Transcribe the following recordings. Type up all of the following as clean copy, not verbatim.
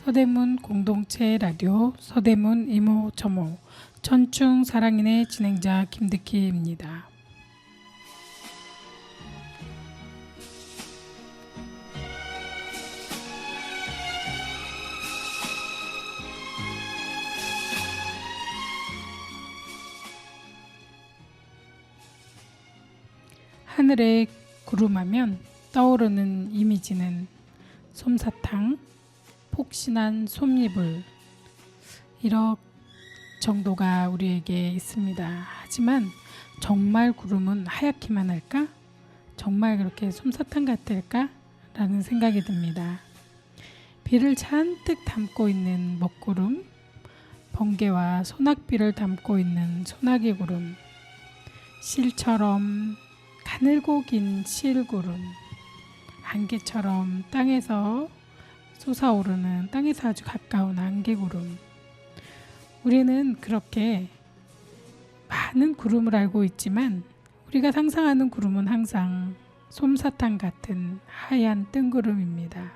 서대문 공동체 라디오 서대문 이모 저모 천충 사랑인의 진행자 김득희입니다. 하늘에 구름하면 떠오르는 이미지는 솜사탕, 폭신한 솜이불 이렇게 정도가 우리에게 있습니다. 하지만 정말 구름은 하얗기만 할까? 정말 그렇게 솜사탕 같을까? 라는 생각이 듭니다. 비를 잔뜩 담고 있는 먹구름, 번개와 소낙비를 담고 있는 소나기 구름, 실처럼 가늘고 긴 실구름, 안개처럼 땅에서 솟아오르는 땅에서 아주 가까운 안개구름. 우리는 그렇게 많은 구름을 알고 있지만 우리가 상상하는 구름은 항상 솜사탕 같은 하얀 뜬구름입니다.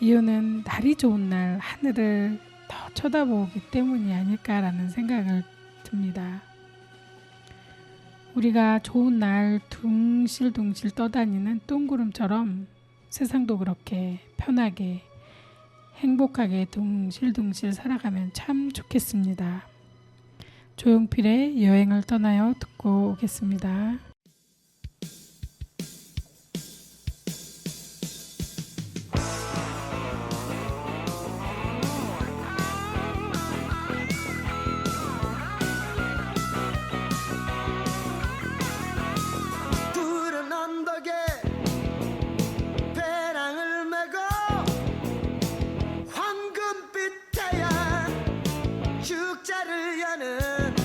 이유는 날이 좋은 날 하늘을 더 쳐다보기 때문이 아닐까라는 생각을 듭니다. 우리가 좋은 날 둥실둥실 떠다니는 뜬구름처럼 세상도 그렇게 편하게 행복하게 둥실둥실 살아가면 참 좋겠습니다. 조용필의 여행을 떠나요 듣고 오겠습니다. 푸른 언덕에 배낭을 메고 황금빛 태양 축제를 여는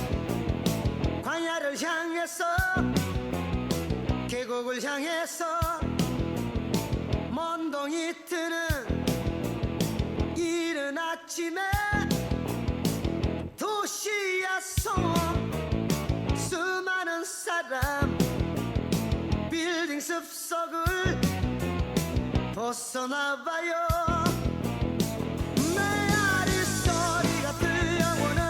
광야를 향해서 계곡을 향해서 먼동이 트는 이른 아침에 도시야 소음 수많은 사람 빌딩 숲속을 벗어나봐요. 메아리 소리가 들려오는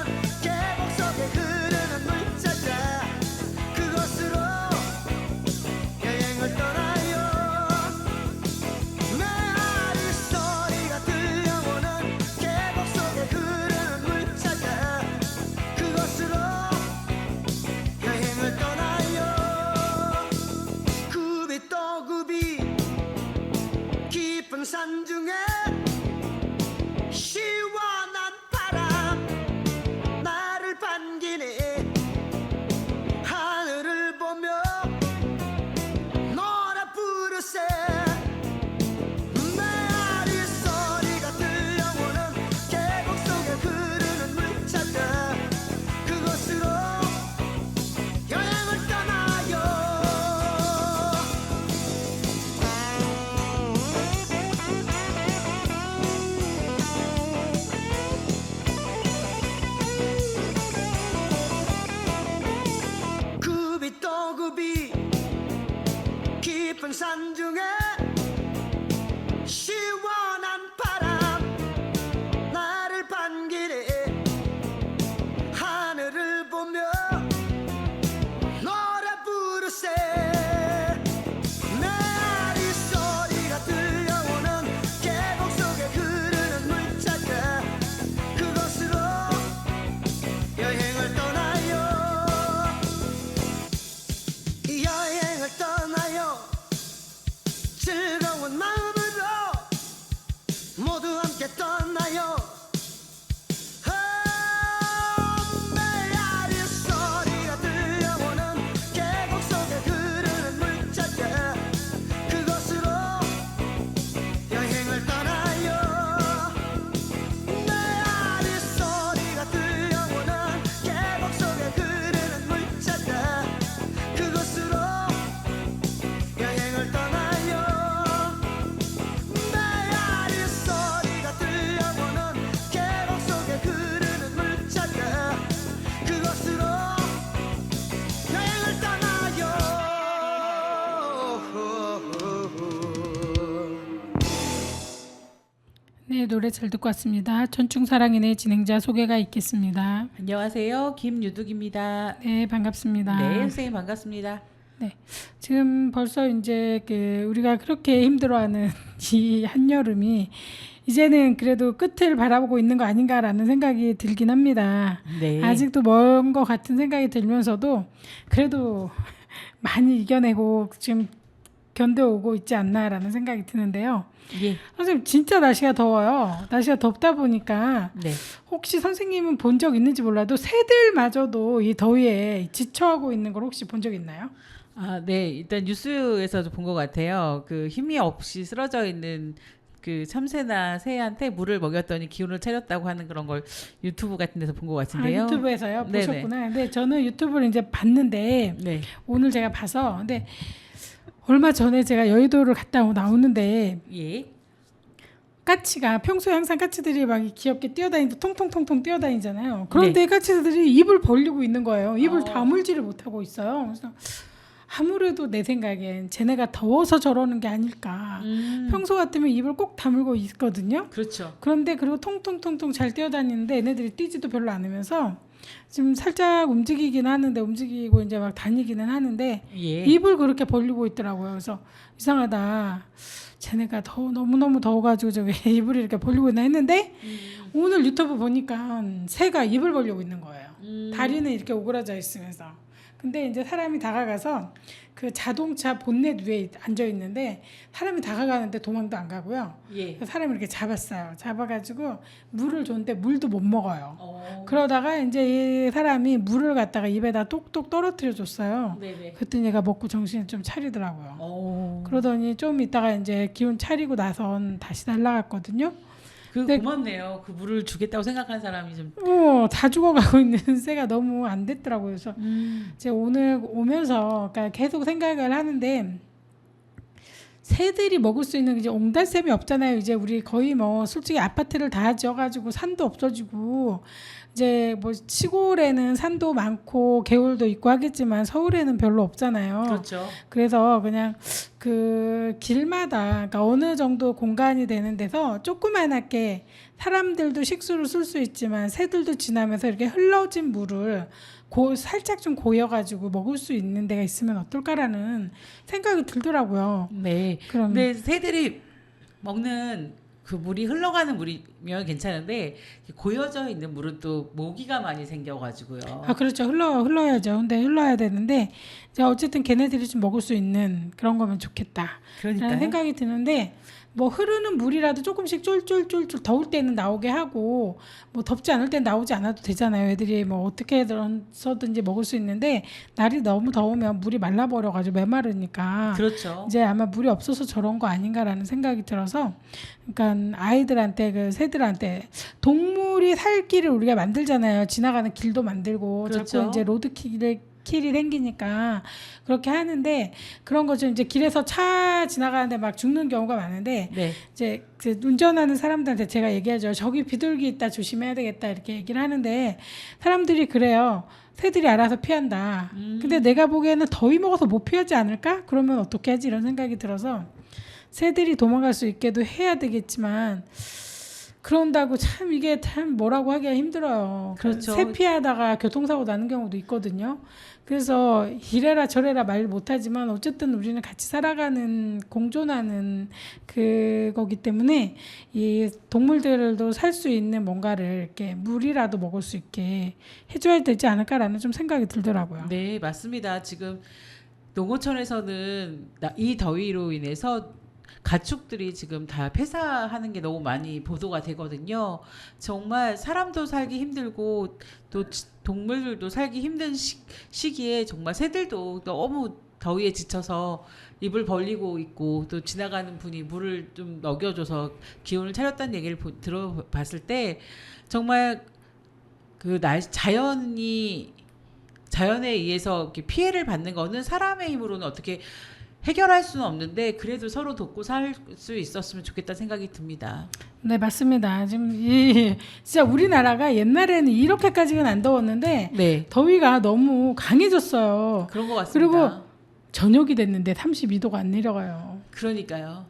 계곡 속에 흐르는 물 찾아 그곳으로 여행을 떠나요. 메아리 소리가 들려오는 계곡 속에 흐르는 물 찾아 그곳으로 여행을 떠나요. 굽이 또 굽이 깊은 산 중에 시원한 바람 나를 반기네. 하늘을 보며 노래 부르세. 메아리 소리가 들려오는 계곡 속에 흐르는 물 찾아 그곳으로 여행을 떠나요. 굽이 또 굽이 깊은 산 중에 시원한 바람 나를 반기네. 하늘을 보며 노래 부르세. 메아리 소리가 들려오는 계곡 속에 흐르는 물 찾아 그곳으로 여행을 떠나요. 여행을 떠나요. 즐거운 마음으로 모두 함께 떠나요. 메아리 소리가 들려오는 계곡 속에 흐르는 물 찾아 그곳으로 여행을 떠나요. 메아리 소리가 들려오는 계곡 속에 흐르는 물 찾아 그곳으로 여행을 떠나요. 메아리 소리가 들려오는 네, 노래 잘 듣고 왔습니다. 천충사랑인의 진행자 소개가 있겠습니다. 안녕하세요. 김유득입니다. 네, 반갑습니다. 네, 선생님 반갑습니다. 지금 벌써 이제 우리가 그렇게 힘들어하는 이 한여름이 이제는 그래도 끝을 바라보고 있는 거 아닌가라는 생각이 들긴 합니다. 네. 아직도 먼 것 같은 생각이 들면서도 그래도 많이 이겨내고 지금 견뎌오고 있지 않나라는 생각이 드는데요. 예. 선생님 진짜 날씨가 더워요. 날씨가 덥다 보니까 네. 혹시 선생님은 본 적 있는지 몰라도 새들마저도 이 더위에 지쳐하고 있는 걸 혹시 본 적 있나요? 아, 네. 일단 뉴스에서도 본 것 같아요. 그 힘이 없이 쓰러져 있는 그 참새나 새한테 물을 먹였더니 기운을 차렸다고 하는 그런 걸 유튜브 같은 데서 본 것 같은데요. 유튜브에서요? 네네. 보셨구나. 근데 저는 유튜브를 이제 봤는데 네. 오늘 제가 봐서 근데 얼마 전에 제가 여의도를 갔다 나오는데 예. 까치가 평소에 항상 까치들이 막 귀엽게 뛰어다니고 통통통통 뛰어다니잖아요. 그런데 까치들이 입을 벌리고 있는 거예요. 입을 다물지를 못하고 있어요. 그래서 아무래도 내 생각엔 쟤네가 더워서 저러는 게 아닐까. 평소 같으면 입을 꼭 다물고 있거든요. 그렇죠. 그런데 그리고 통통통통 잘 뛰어다니는데 얘네들이 뛰지도 별로 않으면서 지금 살짝 움직이긴 하는데 움직이고 이제 막 다니기는 하는데 예. 입을 그렇게 벌리고 있더라고요. 그래서 이상하다. 쟤네가 너무너무 더워가지고 저기 입을 이렇게 벌리고 있나 했는데 오늘 유튜브 보니까 새가 입을 벌리고 있는 거예요. 다리는 이렇게 오그라져 있으면서. 근데 이제 사람이 다가가서 그 자동차 본넷 위에 앉아 있는데 사람이 다가가는데 도망도 안 가고요. 예. 그래서 사람을 이렇게 잡았어요. 잡아가지고 물을 줬는데 물도 못 먹어요. 어. 그러다가 이제 이 사람이 물을 갖다가 입에다 똑똑 떨어뜨려 줬어요. 네네. 그랬더니 얘가 먹고 정신을 좀 차리더라고요. 어. 그러더니 좀 있다가 이제 기운 차리고 나선 다시 날아갔거든요. 그 고맙네요. 그 물을 주겠다고 생각한 사람이 좀. 다 죽어가고 있는 새가 너무 안 됐더라고요. 그래서 제가 오늘 오면서 그러니까 계속 생각을 하는데 새들이 먹을 수 있는 이제 옹달샘이 없잖아요. 이제 우리 거의 뭐 솔직히 아파트를 다 지어가지고 산도 없어지고 이제 뭐 시골에는 산도 많고 개울도 있고 하겠지만 서울에는 별로 없잖아요. 그렇죠. 그래서 그냥 그 길마다 그러니까 어느 정도 공간이 되는 데서 조그만하게 사람들도 식수로 쓸 수 있지만 새들도 지나면서 이렇게 흘러진 물을 살짝 좀 고여가지고 먹을 수 있는 데가 있으면 어떨까라는 생각이 들더라고요. 네. 그럼 근데 새들이 먹는 그 물이 흘러가는 물이면 괜찮은데 고여져 있는 물은 또 모기가 많이 생겨가지고요. 그렇죠. 흘러야죠. 근데 흘러야 되는데 이제 어쨌든 걔네들이 좀 먹을 수 있는 그런 거면 좋겠다. 그러니까요. 라는 생각이 드는데 뭐 흐르는 물이라도 조금씩 쫄쫄쫄쫄 더울 때는 나오게 하고 뭐 덥지 않을 땐 나오지 않아도 되잖아요. 애들이 뭐 어떻게 해서든지 먹을 수 있는데 날이 너무 더우면 물이 말라버려가지고 메마르니까 그렇죠. 이제 아마 물이 없어서 저런 거 아닌가라는 생각이 들어서 그러니까 아이들한테 그 새들한테 동물이 살 길을 우리가 만들잖아요. 지나가는 길도 만들고 그렇죠. 자꾸 이제 로드킬이 생기니까 그렇게 하는데 그런 거죠. 이제 길에서 차 지나가는데 막 죽는 경우가 많은데 네. 이제 그 운전하는 사람들한테 제가 얘기하죠. 저기 비둘기 있다 조심해야 되겠다 이렇게 얘기를 하는데 사람들이 그래요. 새들이 알아서 피한다. 근데 내가 보기에는 더위 먹어서 못 피하지 않을까? 그러면 어떻게 하지? 이런 생각이 들어서 새들이 도망갈 수 있게도 해야 되겠지만 그런다고 참 이게 참 뭐라고 하기가 힘들어요. 그렇죠. 새 피하다가 교통사고 나는 경우도 있거든요. 그래서 이래라 저래라 말 못하지만 어쨌든 우리는 같이 살아가는 공존하는 그거기 때문에 이 동물들도 살 수 있는 뭔가를 이렇게 물이라도 먹을 수 있게 해줘야 되지 않을까라는 좀 생각이 들더라고요. 네, 맞습니다. 지금 농어촌에서는 이 더위로 인해서 가축들이 지금 다 폐사하는 게 너무 많이 보도가 되거든요. 정말 사람도 살기 힘들고 또 동물들도 살기 힘든 시기에 정말 새들도 너무 더위에 지쳐서 입을 벌리고 있고 또 지나가는 분이 물을 좀 먹여줘서 기운을 차렸다는 얘기를 들어봤을 때 정말 그 자연에 의해서 이렇게 피해를 받는 거는 사람의 힘으로는 어떻게 해결할 수는 없는데 그래도 서로 돕고 살 수 있었으면 좋겠다 생각이 듭니다. 네, 맞습니다. 지금 진짜 우리나라가 옛날에는 이렇게까지는 안 더웠는데 네, 더위가 너무 강해졌어요. 그런 것 같습니다. 그리고 저녁이 됐는데 32도가 안 내려가요. 그러니까요.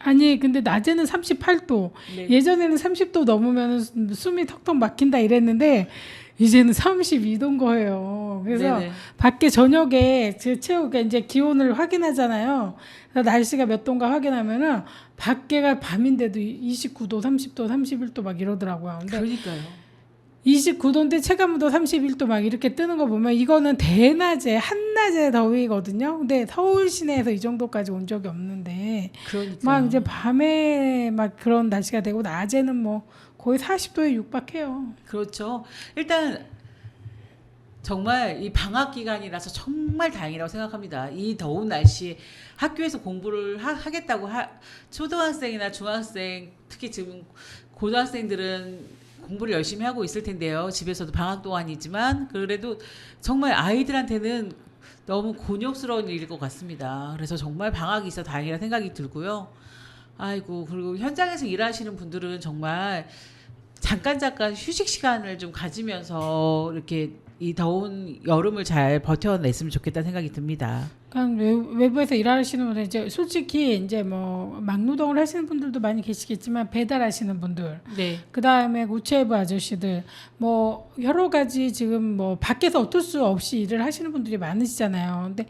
아니 근데 낮에는 38도. 네. 예전에는 30도 넘으면 숨이 턱턱 막힌다 이랬는데 이제는 32도인 거예요. 그래서 네네. 밖에 저녁에 제 체육에 이제 기온을 확인하잖아요. 그래서 날씨가 몇 도인가 확인하면은 밖에가 밤인데도 29도, 30도, 31도 막 이러더라고요. 근데 그러니까요. 29도인데 체감온도 31도 막 이렇게 뜨는 거 보면 이거는 대낮에 한낮의 더위거든요. 근데 서울 시내에서 이 정도까지 온 적이 없는데 그러니까 막 이제 밤에 막 그런 날씨가 되고 낮에는 뭐 거의 40도에 육박해요. 그렇죠. 일단 정말 이 방학 기간이라서 정말 다행이라고 생각합니다. 이 더운 날씨에 학교에서 공부를 하겠다고 초등학생이나 중학생, 특히 지금 고등학생들은 공부를 열심히 하고 있을 텐데요. 집에서도 방학 동안이지만 그래도 정말 아이들한테는 너무 곤욕스러운 일일 것 같습니다. 그래서 정말 방학이 있어 다행이라 생각이 들고요. 아이고, 그리고 현장에서 일하시는 분들은 정말 잠깐 휴식 시간을 좀 가지면서 이렇게 이 더운 여름을 잘 버텨냈으면 좋겠다는 생각이 듭니다. 그러니까 외부에서 일하시는 분들 이제 솔직히 이제 뭐 막노동을 하시는 분들도 많이 계시겠지만 배달하시는 분들, 네. 그 다음에 우체부 아저씨들, 뭐 여러 가지 지금 뭐 밖에서 어쩔 수 없이 일을 하시는 분들이 많으시잖아요. 근데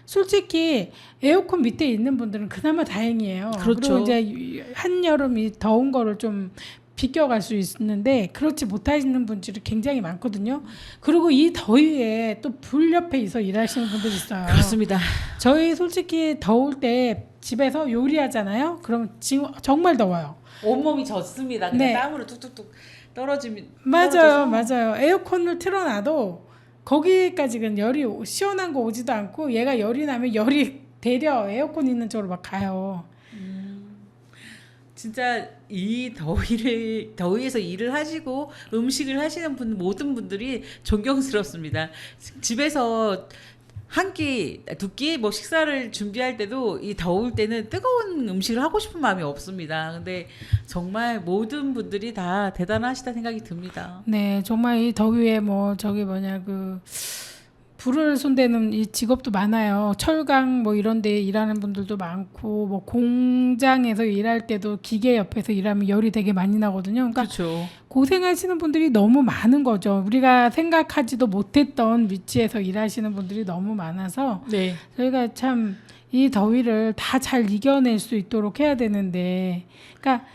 솔직히 에어컨 밑에 있는 분들은 그나마 다행이에요. 그렇죠. 그리고 이제 한여름이 더운 거를 좀 비껴갈 수 있는데 그렇지 못하시는 분들이 굉장히 많거든요. 그리고 이 더위에 또 불 옆에 있어 일하시는 분들이 있어요. 그렇습니다. 저희 솔직히 더울 때 집에서 요리하잖아요. 그럼 지금 정말 더워요. 온몸이 젖습니다. 그냥 네. 땀으로 뚝뚝뚝 떨어지면 맞아요. 에어컨을 틀어놔도 거기까지는 열이 시원한 거 오지도 않고 얘가 열이 나면 열이 되려 에어컨 있는 쪽으로 막 가요. 진짜 이 더위에서 일을 하시고 음식을 하시는 모든 분들이 존경스럽습니다. 집에서 한 끼, 두 끼 뭐 식사를 준비할 때도 이 더울 때는 뜨거운 음식을 하고 싶은 마음이 없습니다. 근데 정말 모든 분들이 다 대단하시다 생각이 듭니다. 네, 정말 이 더위에 뭐 저기 뭐냐 그 불을 손대는 이 직업도 많아요. 철강 뭐 이런 데 일하는 분들도 많고 뭐 공장에서 일할 때도 기계 옆에서 일하면 열이 되게 많이 나거든요. 그러니까 그렇죠. 고생하시는 분들이 너무 많은 거죠. 우리가 생각하지도 못했던 위치에서 일하시는 분들이 너무 많아서 네. 저희가 참 이 더위를 다 잘 이겨낼 수 있도록 해야 되는데, 그러니까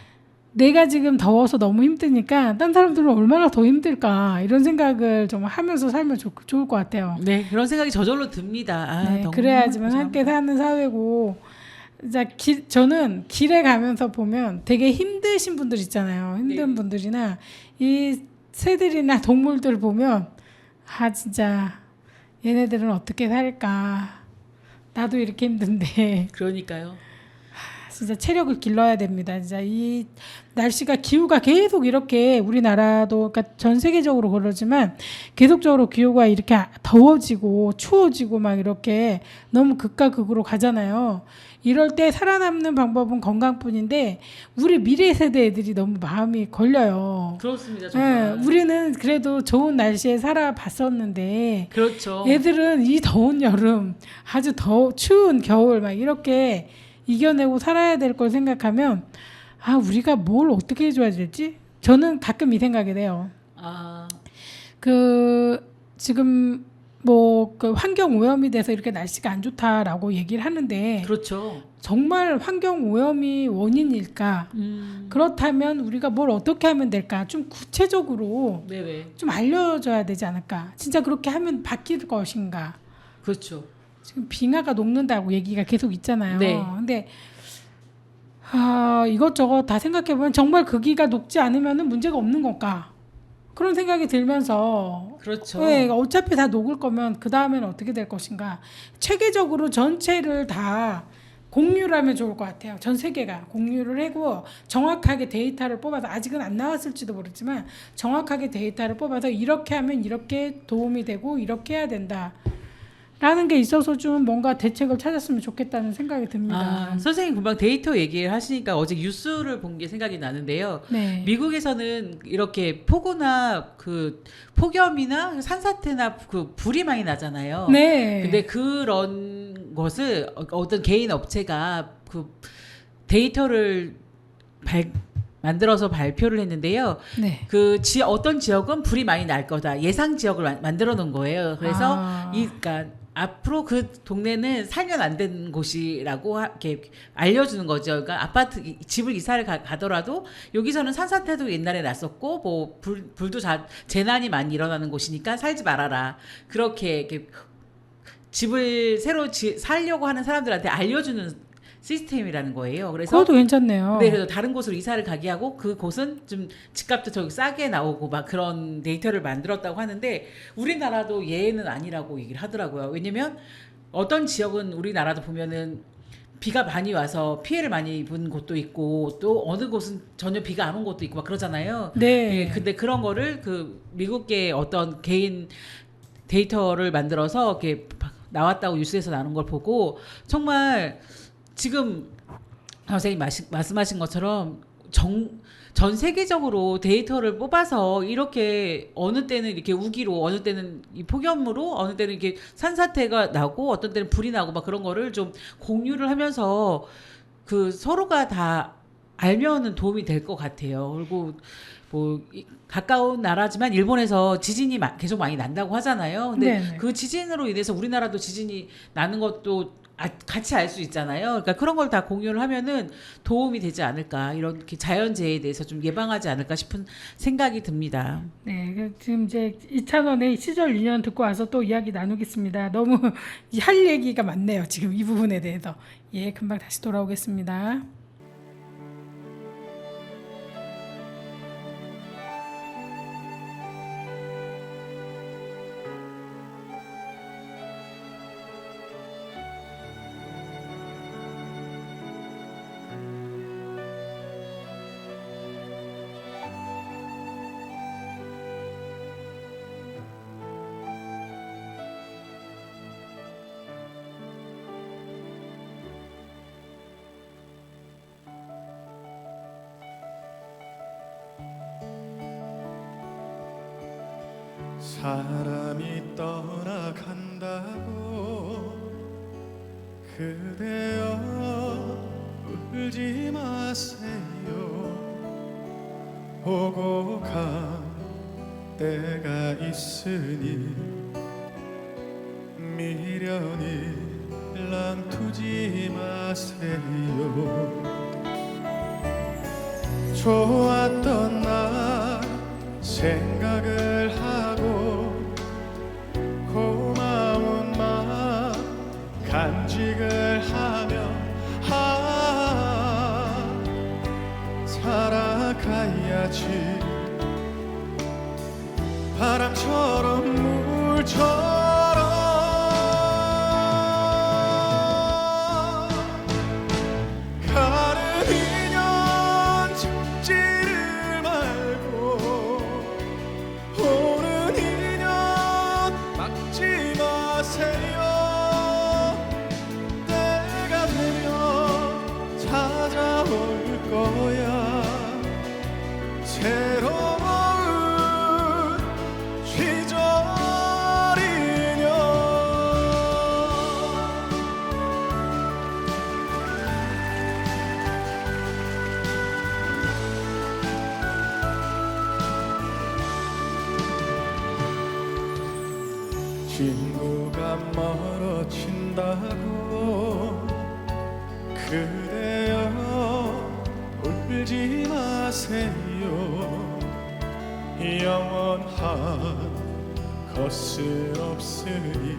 내가 지금 더워서 너무 힘드니까 딴 사람들은 얼마나 더 힘들까 이런 생각을 좀 하면서 살면 좋을 것 같아요. 네, 그런 생각이 저절로 듭니다. 아, 네, 너무 그래야지만 고생합니다. 함께 사는 사회고. 저는 길에 가면서 보면 되게 힘드신 분들 있잖아요. 힘든 네. 분들이나 이 새들이나 동물들 보면 아 진짜 얘네들은 어떻게 살까. 나도 이렇게 힘든데 그러니까요. 진짜 체력을 길러야 됩니다. 진짜 이 날씨가 기후가 계속 이렇게 우리나라도 그러니까 전 세계적으로 그러지만 계속적으로 기후가 이렇게 더워지고 추워지고 막 이렇게 너무 극과 극으로 가잖아요. 이럴 때 살아남는 방법은 건강뿐인데 우리 미래 세대 애들이 너무 마음이 걸려요. 그렇습니다. 정말. 네, 우리는 그래도 좋은 날씨에 살아봤었는데 그렇죠. 애들은 이 더운 여름 아주 추운 겨울 막 이렇게 이겨내고 살아야 될 걸 생각하면 아 우리가 뭘 어떻게 해줘야 될지 저는 가끔 이 생각이 돼요. 아, 그 지금 뭐 그 환경 오염이 돼서 이렇게 날씨가 안 좋다라고 얘기를 하는데 그렇죠. 정말 환경 오염이 원인일까? 그렇다면 우리가 뭘 어떻게 하면 될까? 좀 구체적으로 네네. 좀 알려줘야 되지 않을까? 진짜 그렇게 하면 바뀔 것인가? 그렇죠. 지금 빙하가 녹는다고 얘기가 계속 있잖아요. 네. 근데 이것저것 다 생각해보면 정말 거기가 녹지 않으면 문제가 없는 건가? 그런 생각이 들면서 그렇죠. 네, 어차피 다 녹을 거면 그 다음에는 어떻게 될 것인가? 체계적으로 전체를 다 공유를 하면 좋을 것 같아요. 전 세계가 공유를 하고 정확하게 데이터를 뽑아서 아직은 안 나왔을지도 모르지만 정확하게 데이터를 뽑아서 이렇게 하면 이렇게 도움이 되고 이렇게 해야 된다. 라는 게 있어서 좀 뭔가 대책을 찾았으면 좋겠다는 생각이 듭니다. 아, 선생님 금방 데이터 얘기를 하시니까 어제 뉴스를 본 게 생각이 나는데요. 네. 미국에서는 이렇게 폭우나 그 폭염이나 산사태나 그 불이 많이 나잖아요. 네. 근데 그런 것을 어떤 개인 업체가 그 데이터를 만들어서 발표를 했는데요. 네. 어떤 지역은 불이 많이 날 거다. 예상 지역을 만들어 놓은 거예요. 그래서 그러니까 앞으로 그 동네는 살면 안 되는 곳이라고 이렇게 알려주는 거죠. 그러니까 집을 이사를 가더라도 여기서는 산사태도 옛날에 났었고 뭐 불도 재난이 많이 일어나는 곳이니까 살지 말아라. 그렇게 이렇게 집을 새로 살려고 하는 사람들한테 알려주는 시스템이라는 거예요. 그래서 그것도 괜찮네요. 네, 그래서 다른 곳으로 이사를 가게 하고 그 곳은 좀 집값도 저기 싸게 나오고 막 그런 데이터를 만들었다고 하는데 우리나라도 예는 아니라고 얘기를 하더라고요. 왜냐면 어떤 지역은 우리나라도 보면은 비가 많이 와서 피해를 많이 본 곳도 있고 또 어느 곳은 전혀 비가 안 온 곳도 있고 막 그러잖아요. 네. 예, 근데 그런 거를 미국의 어떤 개인 데이터를 만들어서 이렇게 나왔다고 뉴스에서 나오는 걸 보고 정말 지금 선생님 말씀하신 것처럼 전 세계적으로 데이터를 뽑아서 이렇게 어느 때는 이렇게 우기로 어느 때는 이 폭염으로 어느 때는 이렇게 산사태가 나고 어떤 때는 불이 나고 막 그런 거를 좀 공유를 하면서 서로가 다 알면은 도움이 될 것 같아요. 그리고 가까운 나라지만 일본에서 지진이 계속 많이 난다고 하잖아요. 근데 네네. 그 지진으로 인해서 우리나라도 지진이 나는 것도 같이 알 수 있잖아요. 그러니까 그런 걸 다 공유를 하면은 도움이 되지 않을까, 이렇게 자연재해에 대해서 좀 예방하지 않을까 싶은 생각이 듭니다. 네, 지금 이제 이찬원의 시절 인연 듣고 와서 또 이야기 나누겠습니다. 너무 할 얘기가 많네요. 지금 이 부분에 대해서. 예, 금방 다시 돌아오겠습니다. 사람이 떠나간다고 그대여 울지 마세요. 오고 갈 때가 있으니 미련이 랑두지 마세요. 좋았던 날 생각을 하고 고마운 마음 간직을 하며 살아가야지. 바람처럼 물처럼 가는 인연 잡지를 말고 오는 인연 막지 마세요. 때가 되면 찾아올 거야. 새로운 시절이면 친구가 멀어진다고 그대여 울지 마세요. 영원한 것은 없으니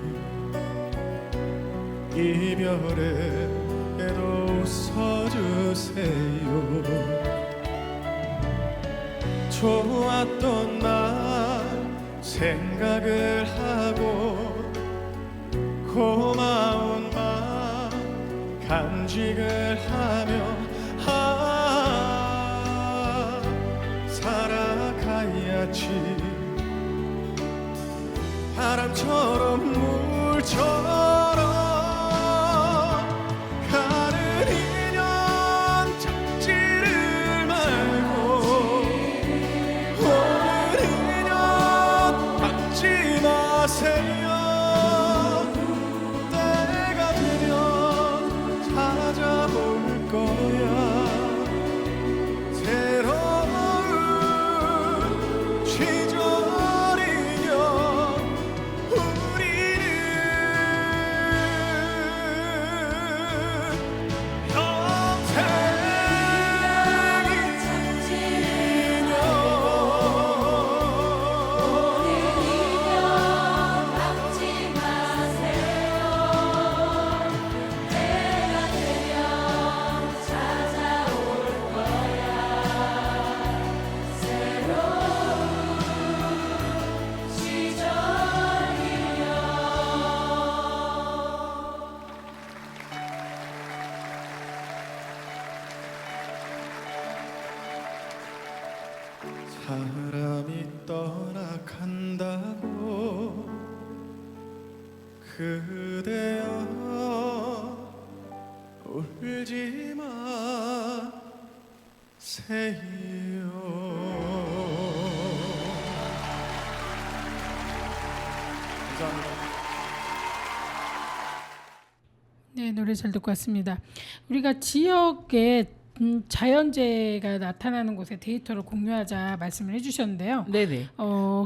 이별에도 웃어주세요. 좋았던 날 생각을 하고 고마운 마음 간직을 하며 살아가야지. 바람처럼 물처럼 가는 인연 잡지를 말고 오는 인연 막지 마세요. 때가 되면 찾아올 거야. 사람이 떠나간다고 그대여 울지 마세요. 감사합니다. 네, 노래 잘 듣고 왔습니다. 우리가 지역에 자연재해가 나타나는 곳에 데이터를 공유하자 말씀을 해주셨는데요. 네네.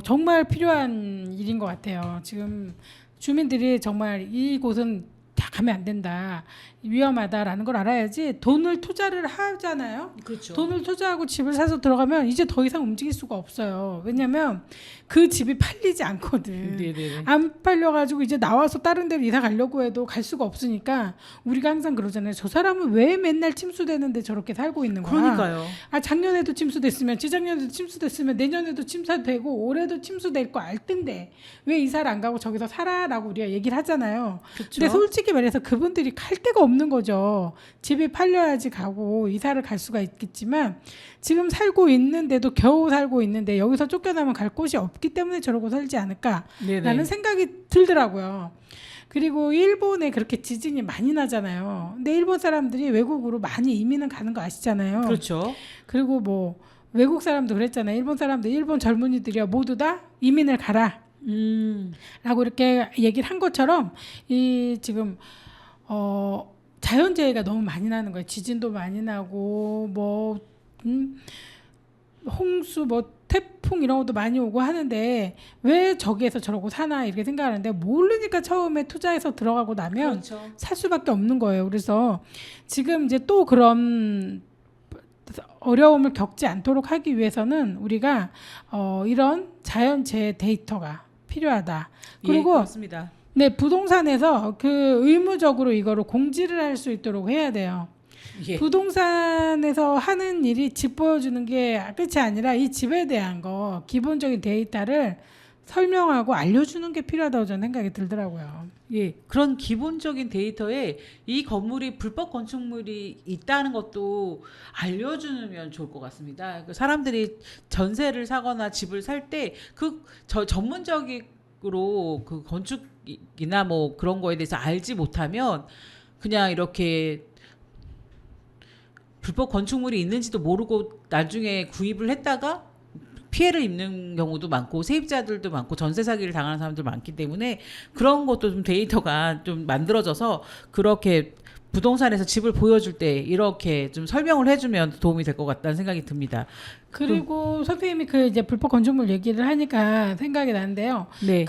정말 필요한 일인 것 같아요. 지금 주민들이 정말 이곳은 다 가면 안 된다, 위험하다라는 걸 알아야지 돈을 투자를 하잖아요. 그렇죠. 돈을 투자하고 집을 사서 들어가면 이제 더 이상 움직일 수가 없어요. 왜냐하면 그 집이 팔리지 않거든. 네네. 안 팔려가지고 이제 나와서 다른 데로 이사 가려고 해도 갈 수가 없으니까 우리가 항상 그러잖아요. 저 사람은 왜 맨날 침수되는데 저렇게 살고 있는 거야. 그러니까요. 아, 작년에도 침수됐으면, 재작년에도 침수됐으면, 내년에도 침수되고 올해도 침수될 거 알 텐데 왜 이사를 안 가고 저기서 살아라고 우리가 얘기를 하잖아요. 그렇죠. 근데 솔직히 말해서 그분들이 갈 데가 없는 거죠. 집이 팔려야지 가고 이사를 갈 수가 있겠지만 지금 살고 있는데도, 겨우 살고 있는데 여기서 쫓겨나면 갈 곳이 없기 때문에 저러고 살지 않을까라는 네네. 생각이 들더라고요. 그리고 일본에 그렇게 지진이 많이 나잖아요. 근데 일본 사람들이 외국으로 많이 이민은 가는 거 아시잖아요. 그렇죠. 그리고 뭐 외국 사람도 그랬잖아요. 일본 사람들, 일본 젊은이들이야 모두 다 이민을 가라 라고 이렇게 얘기를 한 것처럼 이 지금 자연재해가 너무 많이 나는 거예요. 지진도 많이 나고 뭐 홍수, 뭐 태풍 이런 것도 많이 오고 하는데 왜 저기에서 저러고 사나 이렇게 생각하는데, 모르니까 처음에 투자해서 들어가고 나면 그렇죠. 살 수밖에 없는 거예요. 그래서 지금 이제 또 그런 어려움을 겪지 않도록 하기 위해서는 우리가 이런 자연재해 데이터가 필요하다. 그리고 예, 맞습니다. 네, 부동산에서 그 의무적으로 이거를 공지를 할 수 있도록 해야 돼요. 예. 부동산에서 하는 일이 집 보여주는 게 끝이 아니라 이 집에 대한 거 기본적인 데이터를 설명하고 알려주는 게 필요하다고 저는 생각이 들더라고요. 예, 그런 기본적인 데이터에 이 건물이 불법 건축물이 있다는 것도 알려주면 좋을 것 같습니다. 그 사람들이 전세를 사거나 집을 살 때 그 전문적으로 그 건축이나 뭐 그런 거에 대해서 알지 못하면 그냥 이렇게 불법 건축물이 있는지도 모르고 나중에 구입을 했다가 피해를 입는 경우도 많고 세입자들도 많고 전세 사기를 당하는 사람들 많기 때문에 그런 것도 좀 데이터가 좀 만들어져서 그렇게 부동산에서 집을 보여줄 때 이렇게 좀 설명을 해주면 도움이 될 것 같다는 생각이 듭니다. 그리고 선생님이 그 이제 불법 건축물 얘기를 하니까 생각이 나는데요. 네.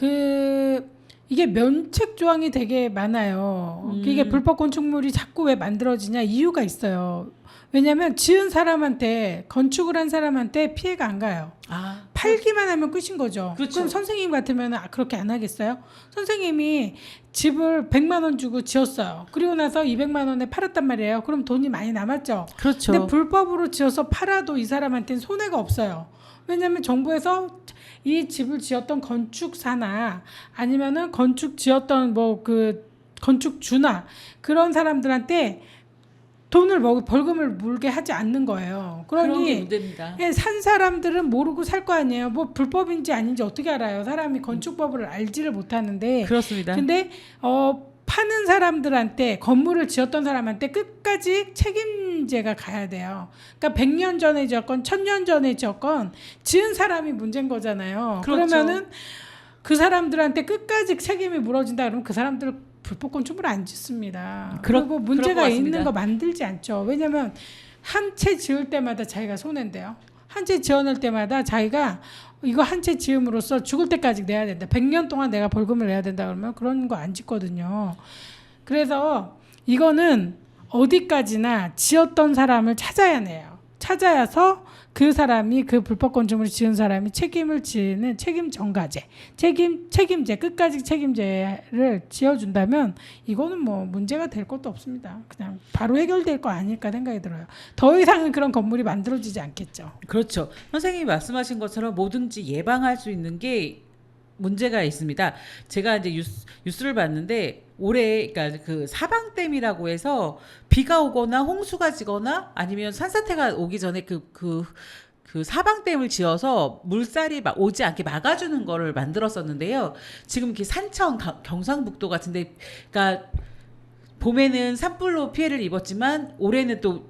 이게 면책 조항이 되게 많아요. 이게 불법 건축물이 자꾸 왜 만들어지냐, 이유가 있어요. 왜냐하면 지은 사람한테, 건축을 한 사람한테 피해가 안 가요. 아, 팔기만 하면 끝인 거죠. 그렇죠. 그럼 선생님 같으면 그렇게 안 하겠어요? 선생님이 집을 100만 원 주고 지었어요. 그리고 나서 200만 원에 팔았단 말이에요. 그럼 돈이 많이 남았죠. 그렇죠. 근데 불법으로 지어서 팔아도 이 사람한테는 손해가 없어요. 왜냐하면 정부에서 이 집을 지었던 건축사나 아니면은 건축 지었던 뭐 그 건축주나 그런 사람들한테 벌금을 물게 하지 않는 거예요. 그런 게 그러니 문제입니다. 산 사람들은 모르고 살 거 아니에요. 뭐 불법인지 아닌지 어떻게 알아요? 사람이 건축법을 알지를 못하는데. 그렇습니다. 근데 파는 사람들한테, 건물을 지었던 사람한테 끝까지 책임제가 가야 돼요. 그러니까 100년 전에 지었건 1000년 전에 지었건 지은 사람이 문제인 거잖아요. 그렇죠. 그러면은 그 사람들한테 끝까지 책임이 물어진다 그러면 그 사람들 불법 건축물 안 짓습니다. 그리고 문제가 그럴 것 있는 같습니다. 거 만들지 않죠. 왜냐하면 한 채 지을 때마다 자기가 손해인데요. 한 채 지어낼 때마다 자기가 이거 한 채 지음으로써 죽을 때까지 내야 된다. 100년 동안 내가 벌금을 내야 된다 그러면 그런 거 안 짓거든요. 그래서 이거는 어디까지나 지었던 사람을 찾아야 해요. 찾아야서 그 사람이, 그 불법 건축물을 지은 사람이 책임을 지는 책임 전가제, 책임제, 끝까지 책임제를 지어준다면 이거는 뭐 문제가 될 것도 없습니다. 그냥 바로 해결될 거 아닐까 생각이 들어요. 더 이상은 그런 건물이 만들어지지 않겠죠. 그렇죠. 선생님이 말씀하신 것처럼 뭐든지 예방할 수 있는 게 문제가 있습니다. 제가 이제 뉴스를 봤는데 올해 그러니까 그 사방댐이라고 해서 비가 오거나 홍수가 지거나 아니면 산사태가 오기 전에 그 그 사방댐을 지어서 물살이 막 오지 않게 막아주는 거를 만들었었는데요. 지금 이렇게 산청 경상북도 같은데, 그러니까 봄에는 산불로 피해를 입었지만 올해는 또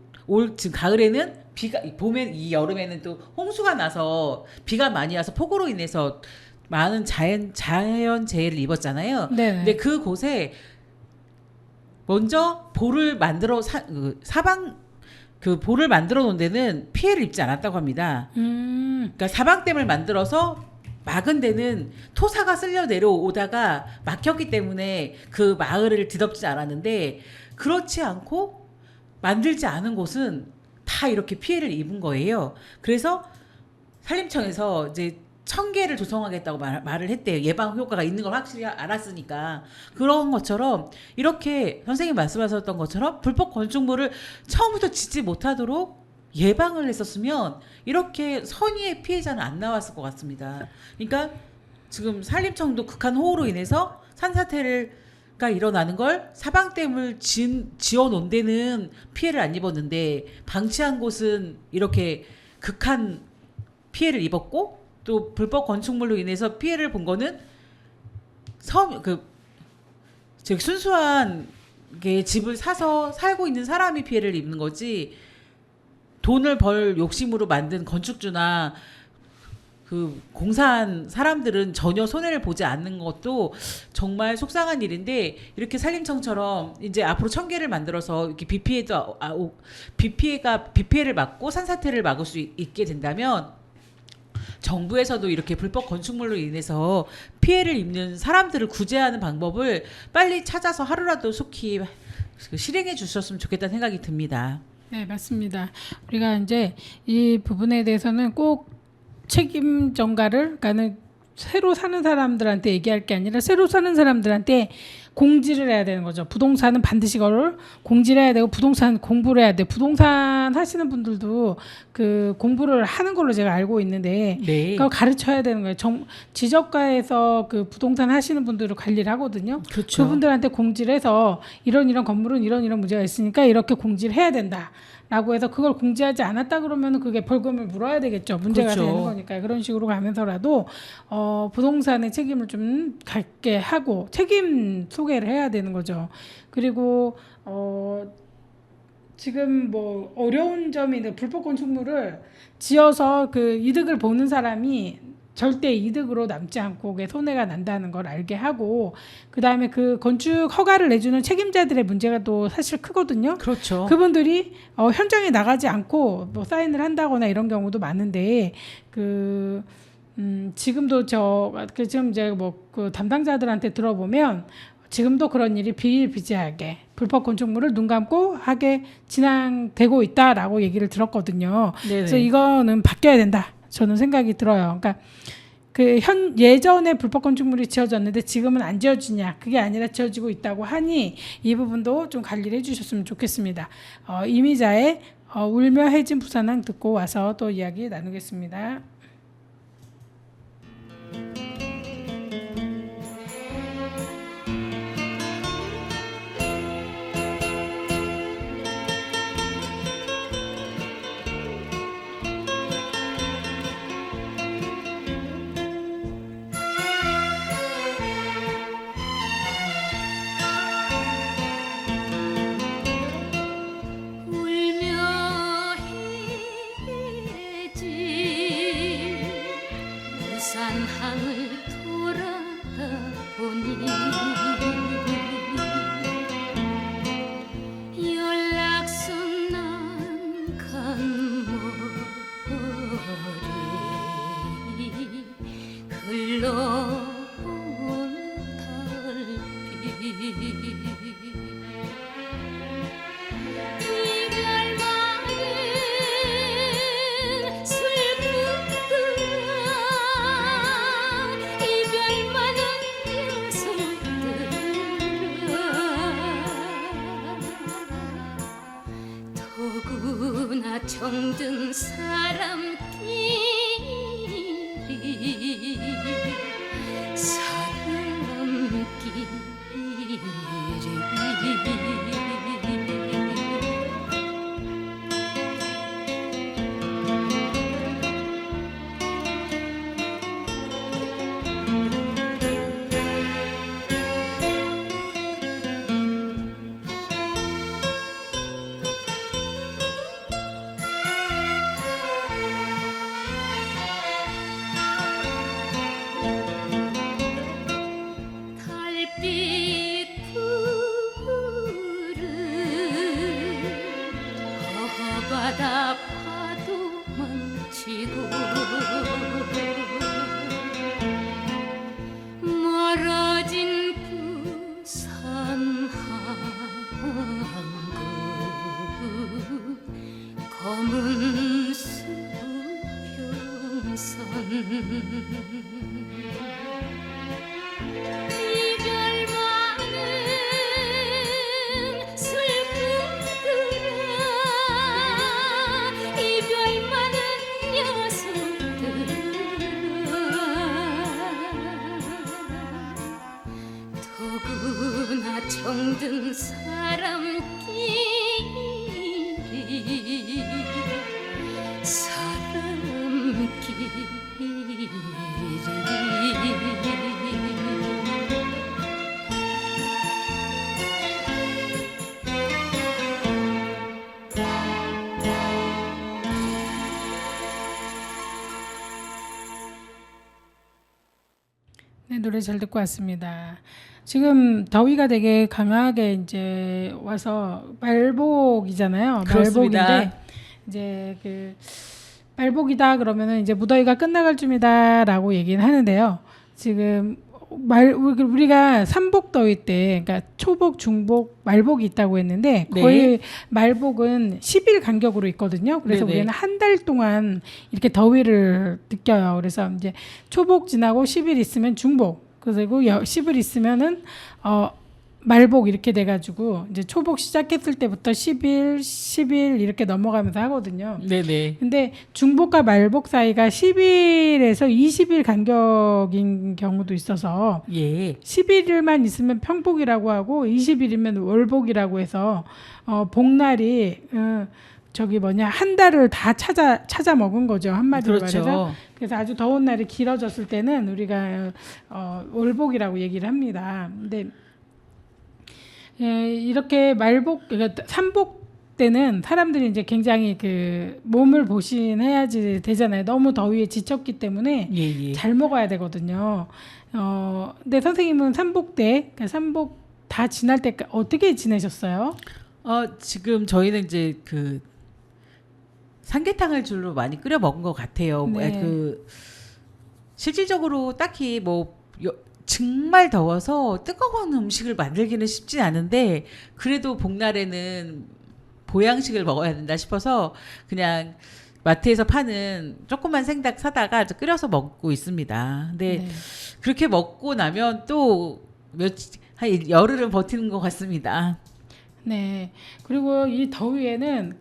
지금 가을에는 비가 봄에 이 여름에는 또 홍수가 나서 비가 많이 와서 폭우로 인해서 많은 자연 재해를 입었잖아요. 네. 근데 그 곳에 먼저 볼을 만들어 사방 그 볼을 만들어 놓은 데는 피해를 입지 않았다고 합니다. 그러니까 사방댐을 만들어서 막은 데는 토사가 쓸려 내려오다가 막혔기 때문에 그 마을을 뒤덮지 않았는데, 그렇지 않고 만들지 않은 곳은 다 이렇게 피해를 입은 거예요. 그래서 산림청에서 이제 1,000개를 조성하겠다고 말을 했대요. 예방 효과가 있는 걸 확실히 알았으니까. 그런 것처럼 이렇게 선생님 말씀하셨던 것처럼 불법 건축물을 처음부터 짓지 못하도록 예방을 했었으면 이렇게 선의의 피해자는 안 나왔을 것 같습니다. 그러니까 지금 산림청도 극한 호우로 인해서 산사태가 일어나는 걸 사방댐을 지어 놓은 데는 피해를 안 입었는데, 방치한 곳은 이렇게 극한 피해를 입었고, 또 불법 건축물로 인해서 피해를 본 거는 순수한 게 집을 사서 살고 있는 사람이 피해를 입는 거지, 돈을 벌 욕심으로 만든 건축주나 그 공사한 사람들은 전혀 손해를 보지 않는 것도 정말 속상한 일인데, 이렇게 산림청처럼 이제 앞으로 1,000개를 만들어서 이렇게 비 피해를 막고 산사태를 막을 수 있게 된다면, 정부에서도 이렇게 불법 건축물로 인해서 피해를 입는 사람들을 구제하는 방법을 빨리 찾아서 하루라도 속히 실행해 주셨으면 좋겠다는 생각이 듭니다. 네, 맞습니다. 우리가 이제 이 부분에 대해서는 꼭 책임 전가를, 그러니까는 새로 사는 사람들한테 얘기할 게 아니라 새로 사는 사람들한테 공지를 해야 되는 거죠. 부동산은 반드시 그걸 공지를 해야 되고, 부동산 공부를 해야 돼. 부동산 하시는 분들도 그 공부를 하는 걸로 제가 알고 있는데, 네. 그걸 가르쳐야 되는 거예요. 지적가에서 그 부동산 하시는 분들을 관리를 하거든요. 그렇죠. 그분들한테 공지를 해서 이런 건물은 이런 문제가 있으니까 이렇게 공지를 해야 된다. 라고 해서 그걸 공지하지 않았다 그러면 그게 벌금을 물어야 되겠죠. 문제가 그렇죠. 되는 거니까. 그런 식으로 가면서라도 부동산의 책임을 좀 갖게 하고 책임 소개를 해야 되는 거죠. 그리고 지금 뭐 어려운 점이 불법 건축물을 지어서 그 이득을 보는 사람이 절대 이득으로 남지 않고 그게 손해가 난다는 걸 알게 하고, 그다음에 그 건축 허가를 내주는 책임자들의 문제가 또 사실 크거든요. 그렇죠. 그분들이 현장에 나가지 않고 뭐 사인을 한다거나 이런 경우도 많은데, 지금도 지금 이제 그 담당자들한테 들어보면 지금도 그런 일이 비일비재하게 불법 건축물을 눈 감고 하게 진행되고 있다라고 얘기를 들었거든요. 네네. 그래서 이거는 바뀌어야 된다. 저는 생각이 들어요. 그러니까 예전에 불법 건축물이 지어졌는데 지금은 안 지어지냐, 그게 아니라 지어지고 있다고 하니 이 부분도 좀 관리를 해주셨으면 좋겠습니다. 이미자의 울며 해진 부산항 듣고 와서 또 이야기 나누겠습니다. 부산항을 돌아보니 연락선 난간 머리 흘러온 달빛 더구나 정든 사람끼리 이별 많은 슬픔들아 이별 많은 녀석들아 더구나 정든 사람끼리 네, 노래 잘 듣고 왔습니다. 지금 더위가 되게 강하게 이제 와서 말복이잖아요. 그렇습니다. 말복인데 이제 그 말복이다 그러면은 이제 무더위가 끝나갈 쯤이다라고 얘기는 하는데요. 지금 우리가 삼복더위 때, 그러니까 초복, 중복, 말복이 있다고 했는데 거의 말복은 10일 간격으로 있거든요. 그래서 네네. 우리는 한 달 동안 이렇게 더위를 느껴요. 그래서 이제 초복 지나고 10일 있으면 중복, 그리고 10일 있으면은 말복 이렇게 돼가지고 이제 초복 시작했을 때부터 10일, 10일 이렇게 넘어가면서 하거든요. 네네. 근데 중복과 말복 사이가 10일에서 20일 간격인 경우도 있어서 예. 11일만 있으면 평복이라고 하고 20일이면 월복이라고 해서 복날이 한 달을 다 찾아 먹은 거죠. 한마디로 그렇죠. 말해서. 그래서 아주 더운 날이 길어졌을 때는 우리가 월복이라고 얘기를 합니다. 근데 이렇게 그러니까 삼복 때는 사람들이 이제 굉장히 그 몸을 보신해야지 되잖아요. 너무 더위에 지쳤기 때문에 예. 잘 먹어야 되거든요. 근데 선생님은 삼복 때, 그러니까 삼복 다 지날 때 어떻게 지내셨어요? 지금 저희는 이제 그 삼계탕을 주로 많이 끓여 먹은 것 같아요. 네. 실질적으로 딱히 정말 더워서 뜨거운 음식을 만들기는 쉽진 않은데 그래도 복날에는 보양식을 먹어야 된다 싶어서 그냥 마트에서 파는 조그만 생닭 사다가 끓여서 먹고 있습니다. 근데 네. 그렇게 먹고 나면 또 한 열흘은 버티는 것 같습니다. 네. 그리고 이 더위에는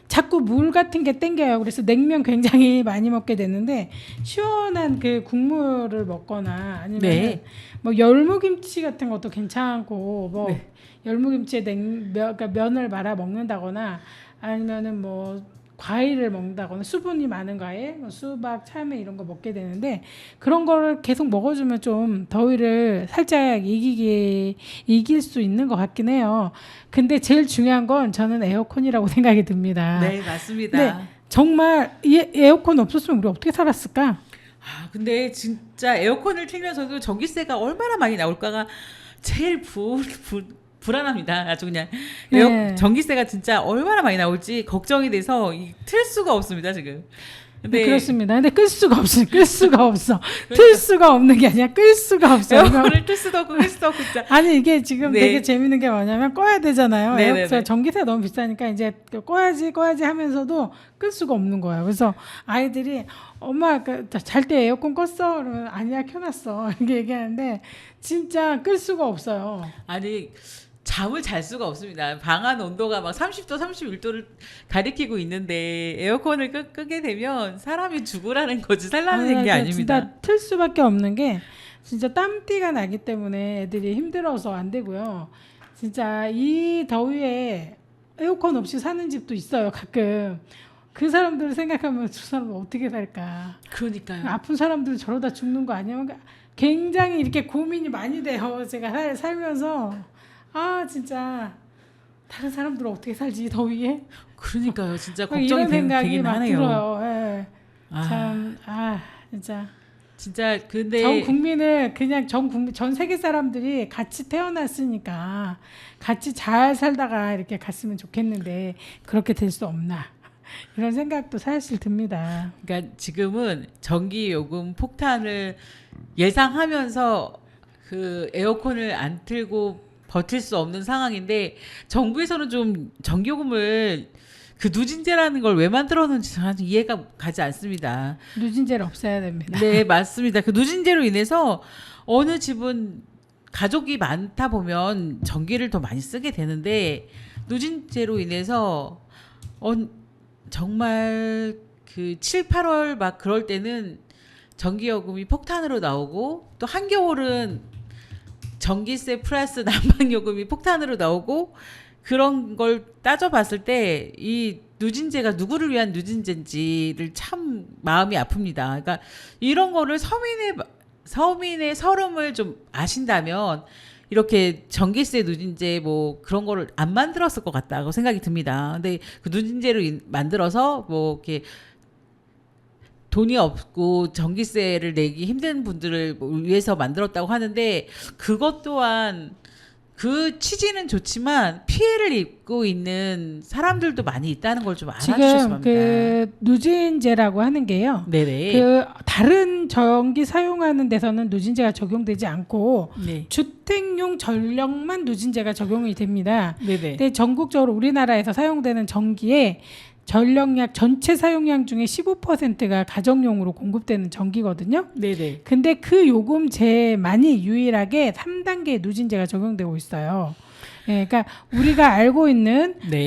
자꾸 물 같은 게 땡겨요. 그래서 냉면 굉장히 많이 먹게 되는데 시원한 그 국물을 먹거나 아니면 네. 뭐 열무김치 같은 것도 괜찮고 뭐 네. 열무김치에 그러니까 면을 말아 먹는다거나 아니면은 뭐 과일을 먹는다거나 수분이 많은 과일, 뭐 수박, 참외 이런 거 먹게 되는데 그런 거를 계속 먹어주면 좀 더위를 살짝 이길 수 있는 것 같긴 해요. 근데 제일 중요한 건 저는 에어컨이라고 생각이 듭니다. 네, 맞습니다. 네. 정말 이 에어컨 없었으면 우리 어떻게 살았을까? 근데 진짜 에어컨을 틀면서도 전기세가 얼마나 많이 나올까가 제일 불안합니다. 아주 그냥 네. 전기세가 진짜 얼마나 많이 나올지 걱정이 돼서 틀 수가 없습니다 지금. 네, 그렇습니다. 근데 끌 수가 없어. 끌 수가 없어. 틀 수가 없는 게 아니라 끌 수가 없어. 에어컨을 틀 수도 없고 끌 수도 없고 진짜. 아니 이게 지금 네. 되게 재밌는 게 뭐냐면 꺼야 되잖아요. 네네네. 에어컨 전기세 너무 비싸니까 이제 꺼야지 하면서도 끌 수가 없는 거예요. 그래서 아이들이 엄마 잘 때 에어컨 껐어? 그러면 아니야 켜놨어. 이렇게 얘기하는데 진짜 끌 수가 없어요. 아니 잠을 잘 수가 없습니다. 방 안 온도가 막 30도, 31도를 가리키고 있는데 에어컨을 끄게 되면 사람이 죽으라는 거지 살라는 게 아닙니다. 진짜 틀 수밖에 없는 게 진짜 땀띠가 나기 때문에 애들이 힘들어서 안 되고요. 진짜 이 더위에 에어컨 없이 사는 집도 있어요. 가끔. 그 사람들을 생각하면 저 사람은 어떻게 살까. 그러니까요. 아픈 사람들 저러다 죽는 거 아니야? 굉장히 이렇게 고민이 많이 돼요. 제가 살면서 진짜 다른 사람들은 어떻게 살지 이 더위에? 그러니까요. 진짜 막 걱정이 이런 생각이 되긴 막 하네요. 들어요. 예. 아. 진짜 진짜 근데 전 국민을 그냥 전 세계 사람들이 같이 태어났으니까 같이 잘 살다가 이렇게 갔으면 좋겠는데 그렇게 될 수 없나 이런 생각도 사실 듭니다. 그러니까 지금은 전기 요금 폭탄을 예상하면서 그 에어컨을 안 틀고 버틸 수 없는 상황인데 정부에서는 좀 전기요금을 그 누진제라는 걸 왜 만들었는지 저는 이해가 가지 않습니다. 누진제를 없애야 됩니다. 네, 맞습니다. 그 누진제로 인해서 어느 집은 가족이 많다 보면 전기를 더 많이 쓰게 되는데 누진제로 인해서 정말 그 7, 8월 막 그럴 때는 전기요금이 폭탄으로 나오고 또 한겨울은 전기세 플러스 난방요금이 폭탄으로 나오고 그런 걸 따져봤을 때 이 누진제가 누구를 위한 누진제인지를 참 마음이 아픕니다. 그러니까 이런 거를 서민의 서름을 좀 아신다면 이렇게 전기세 누진제 뭐 그런 거를 안 만들었을 것 같다고 생각이 듭니다. 근데 그 누진제로 만들어서 뭐 이렇게 돈이 없고 전기세를 내기 힘든 분들을 위해서 만들었다고 하는데 그것 또한 그 취지는 좋지만 피해를 입고 있는 사람들도 많이 있다는 걸 좀 알아주셨으면 지금 합니다. 그 누진제라고 하는 게요. 네네. 그 다른 전기 사용하는 데서는 누진제가 적용되지 않고 네. 주택용 전력만 누진제가 적용이 됩니다. 네네. 근데 전국적으로 우리나라에서 사용되는 전기의 전력량 전체 사용량 중에 15%가 가정용으로 공급되는 전기거든요. 네네. 근데 그 요금제만이 유일하게 3단계 누진제가 적용되고 있어요. 예, 그러니까 우리가 알고 있는 네.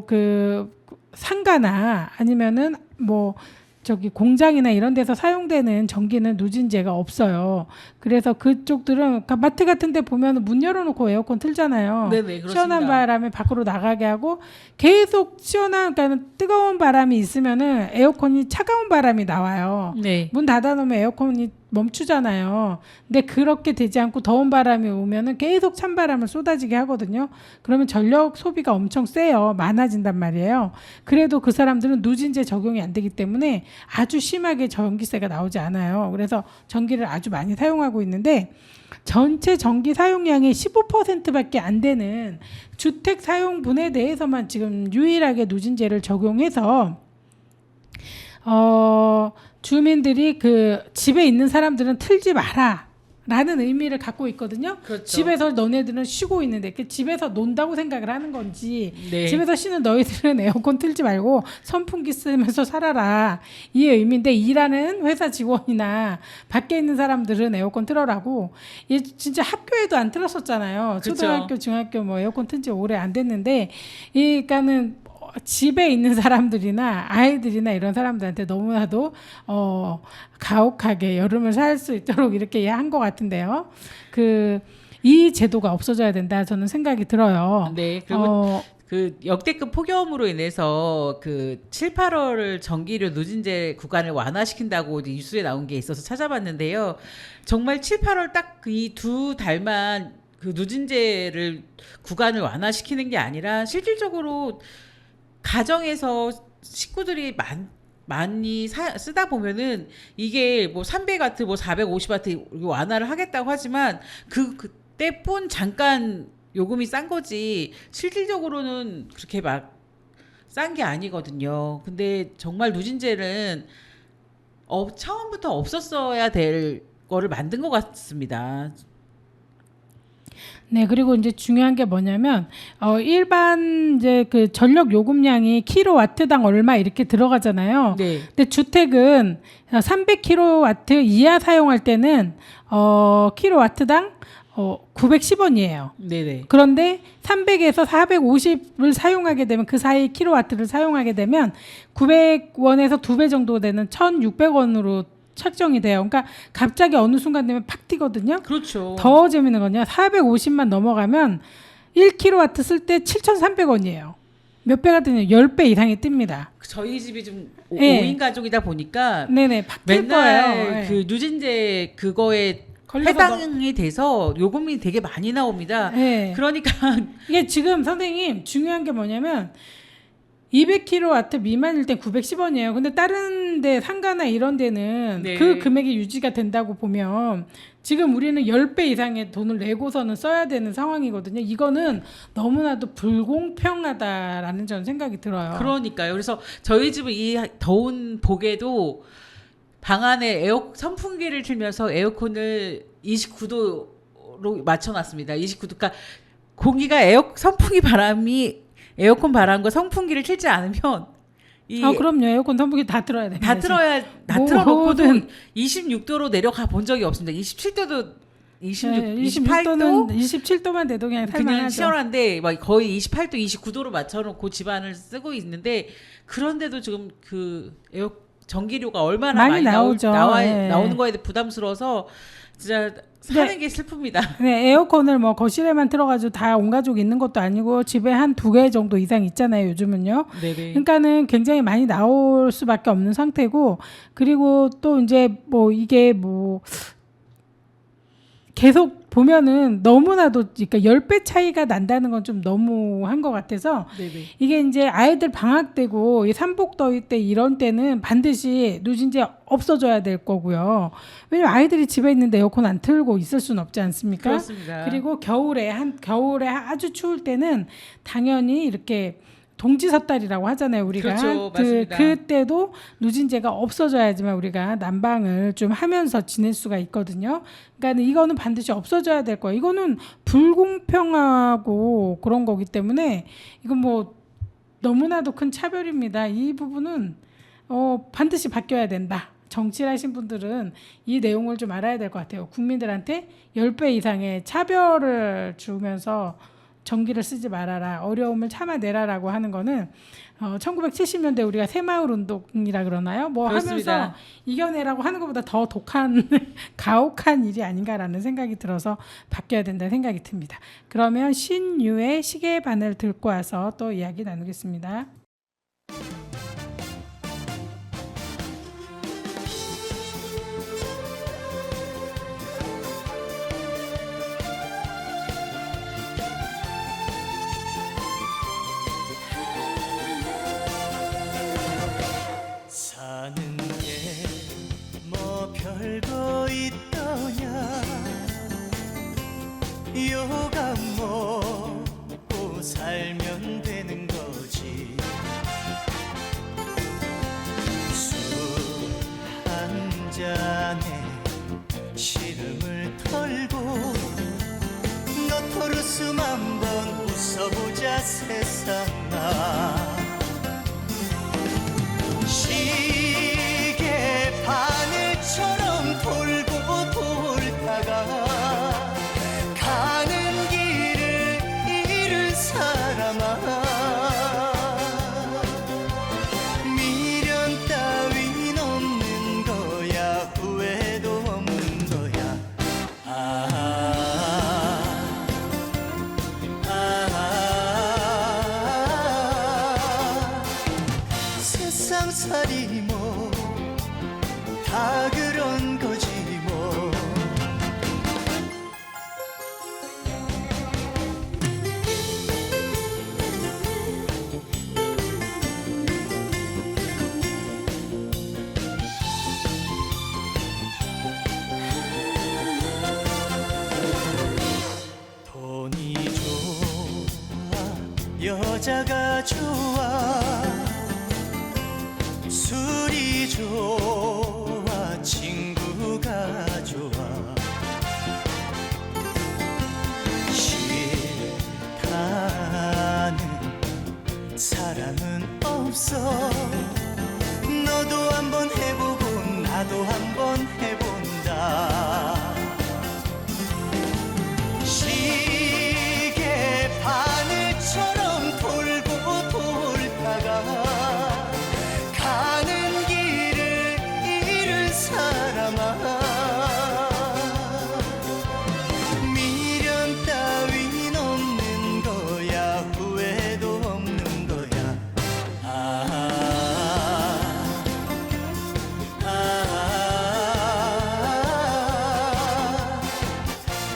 그 상가나 아니면은 뭐 저기 공장이나 이런 데서 사용되는 전기는 누진제가 없어요. 그래서 그쪽들은 그러니까 마트 같은 데 보면 문 열어놓고 에어컨 틀잖아요. 네네, 그렇습니다. 시원한 바람이 밖으로 나가게 하고 계속 그러니까 뜨거운 바람이 있으면은 에어컨이 차가운 바람이 나와요. 네. 문 닫아놓으면 에어컨이 멈추잖아요. 근데 그렇게 되지 않고 더운 바람이 오면은 계속 찬바람을 쏟아지게 하거든요. 그러면 전력 소비가 엄청 세요. 많아진단 말이에요. 그래도 그 사람들은 누진제 적용이 안 되기 때문에 아주 심하게 전기세가 나오지 않아요. 그래서 전기를 아주 많이 사용하고 있는데 전체 전기 사용량의 15%밖에 안 되는 주택 사용분에 대해서만 지금 유일하게 누진제를 적용해서 주민들이 그 집에 있는 사람들은 틀지 마라 라는 의미를 갖고 있거든요. 그렇죠. 집에서 너네들은 쉬고 있는데 그 집에서 논다고 생각을 하는 건지 네. 집에서 쉬는 너희들은 에어컨 틀지 말고 선풍기 쓰면서 살아라 이 의미인데 일하는 회사 직원이나 밖에 있는 사람들은 에어컨 틀어라고 얘 진짜 학교에도 안 틀었었잖아요. 그쵸. 초등학교 중학교 뭐 에어컨 튼지 오래 안 됐는데 그러니까는 집에 있는 사람들이나 아이들이나 이런 사람들한테 너무나도 가혹하게 여름을 살 수 있도록 이렇게 한 것 같은데요. 이 제도가 없어져야 된다 저는 생각이 들어요. 네. 그리고 그 역대급 폭염으로 인해서 그 7, 8월을 전기료 누진제 구간을 완화시킨다고 이제 뉴스에 나온 게 있어서 찾아봤는데요. 정말 7, 8월 딱 이 두 달만 그 누진제를 구간을 완화시키는 게 아니라 실질적으로 가정에서 식구들이 많이 쓰다 보면은 이게 뭐 300와트 뭐 450와트 완화를 하겠다고 하지만 그때뿐 잠깐 요금이 싼 거지 실질적으로는 그렇게 막 싼 게 아니거든요. 근데 정말 누진제는 처음부터 없었어야 될 거를 만든 것 같습니다. 네, 그리고 이제 중요한 게 뭐냐면 일반 이제 그 전력 요금량이 킬로와트당 얼마 이렇게 들어가잖아요. 네. 근데 주택은 300킬로와트 이하 사용할 때는 킬로와트당 910원이에요. 네네. 그런데 300에서 450을 사용하게 되면 그 사이 킬로와트를 사용하게 되면 900원에서 2배 정도 되는 1,600원으로 책정이 돼요. 그러니까 갑자기 어느 순간 되면 팍 뛰거든요. 그렇죠. 더 재밌는 건요. 450만 넘어가면 1kW 쓸 때 7,300원이에요. 몇 배가 뜨냐? 10배 이상이 뜹니다. 저희 집이 좀 네. 5인 가족이다 보니까 네네, 팍 뛸 맨날 거예요. 그 누진제 그거에 걸려서 해당이 돼서 요금이 되게 많이 나옵니다. 네. 그러니까 이게 지금 선생님 중요한 게 뭐냐면 200kW 미만일 때 910원이에요. 근데 다른 데 상가나 이런 데는 네. 그 금액이 유지가 된다고 보면 지금 우리는 10배 이상의 돈을 내고서는 써야 되는 상황이거든요. 이거는 너무나도 불공평하다라는 저는 생각이 들어요. 그러니까요. 그래서 저희 집은 이 더운 복에도 방 안에 선풍기를 틀면서 에어컨을 29도로 맞춰놨습니다. 29도. 그러니까 공기가 선풍기 바람이 에어컨 바람과 선풍기를 틀지 않으면 그럼요. 에어컨 선풍기 다 틀어야 됩니다. 다 틀어야 다 모든- 틀어놓고도 26도로 내려가 본 적이 없습니다. 27도도 28도 27도만 돼도 그냥 그냥 살만하죠. 시원한데 막 거의 28도, 29도로 맞춰놓고 집안을 쓰고 있는데 그런데도 지금 그 전기료가 얼마나 많이 많이 나오죠. 예. 나오는 거에 대해 부담스러워서 진짜 사는 게 슬픕니다. 네, 에어컨을 뭐 거실에만 틀어가지고 다 온 가족 있는 것도 아니고 집에 한 2개 정도 이상 있잖아요, 요즘은요. 네네. 그러니까는 굉장히 많이 나올 수밖에 없는 상태고, 그리고 또 이제 뭐 이게 뭐 계속 보면은 너무나도 그러니까 10배 차이가 난다는 건 좀 너무한 것 같아서 네네. 이게 이제 아이들 방학 때고 이 삼복더위 때 이런 때는 반드시 누진제 없어져야 될 거고요. 왜냐면 아이들이 집에 있는데 에어컨 안 틀고 있을 수는 없지 않습니까? 그렇습니다. 그리고 겨울에 아주 추울 때는 당연히 이렇게 동지섣달이라고 하잖아요, 우리가. 그렇죠, 맞습니다. 그때도 누진제가 없어져야지만 우리가 난방을 좀 하면서 지낼 수가 있거든요. 그러니까 이거는 반드시 없어져야 될 거예요. 이거는 불공평하고 그런 거기 때문에 이건 뭐 너무나도 큰 차별입니다. 이 부분은 반드시 바뀌어야 된다. 정치를 하신 분들은 이 내용을 좀 알아야 될 것 같아요. 국민들한테 10배 이상의 차별을 주면서 전기를 쓰지 말아라, 어려움을 참아내라라고 하는 거는 1970년대 우리가 새마을 운동이라 그러나요? 뭐 그렇습니다. 하면서 이겨내라고 하는 것보다 더 독한 가혹한 일이 아닌가라는 생각이 들어서 바뀌어야 된다는 생각이 듭니다. 그러면 신유의 시계바늘 듣고 와서 또 이야기 나누겠습니다. 사는 게 뭐 별거 있더냐 요가 먹고 살면 되는 거지 술 한 잔에 시름을 털고 너토르스만 번 웃어보자 세상아 시계 바늘처럼 돌고 돌다가 가는 길을 잃은 사람아 미련 따윈 없는 거야 후회도 없는 거야 세상살이 뭐 다 그런 거지 뭐 돈이 좋아 여자가 좋아 술이 좋아 친구가 좋아 싫다는 사람은 없어 너도 한번 해보고 나도 한번 해본다 시계 바늘처럼 돌고 돌다가 가는 길을 잃은 사람아 미련 따윈 없는 거야 후회도 없는 거야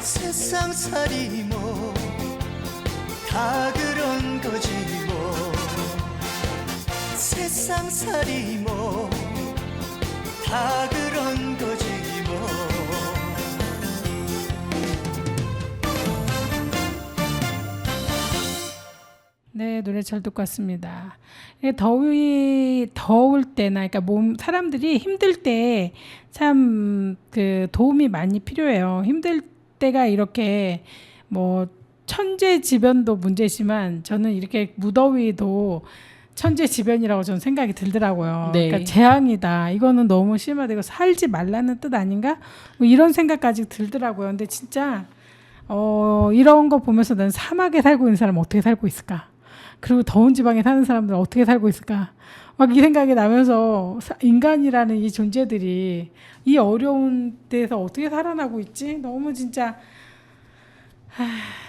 세상살이 뭐 다 그런 거지 뭐 세상살이 뭐 다 그런 거지 뭐 네, 노래 잘 듣고 왔습니다. 더울 때나, 그러니까 사람들이 힘들 때 참 그 도움이 많이 필요해요. 힘들 때가 이렇게 뭐 천재지변도 문제지만 저는 이렇게 무더위도 천재지변이라고 저는 생각이 들더라고요. 네. 그러니까 재앙이다. 이거는 너무 심하다. 이거 살지 말라는 뜻 아닌가? 뭐 이런 생각까지 들더라고요. 근데 진짜 이런 거 보면서 난 사막에 살고 있는 사람 어떻게 살고 있을까? 그리고 더운 지방에 사는 사람들은 어떻게 살고 있을까? 막 이 생각이 나면서 인간이라는 이 존재들이 이 어려운 데서 어떻게 살아나고 있지? 너무 진짜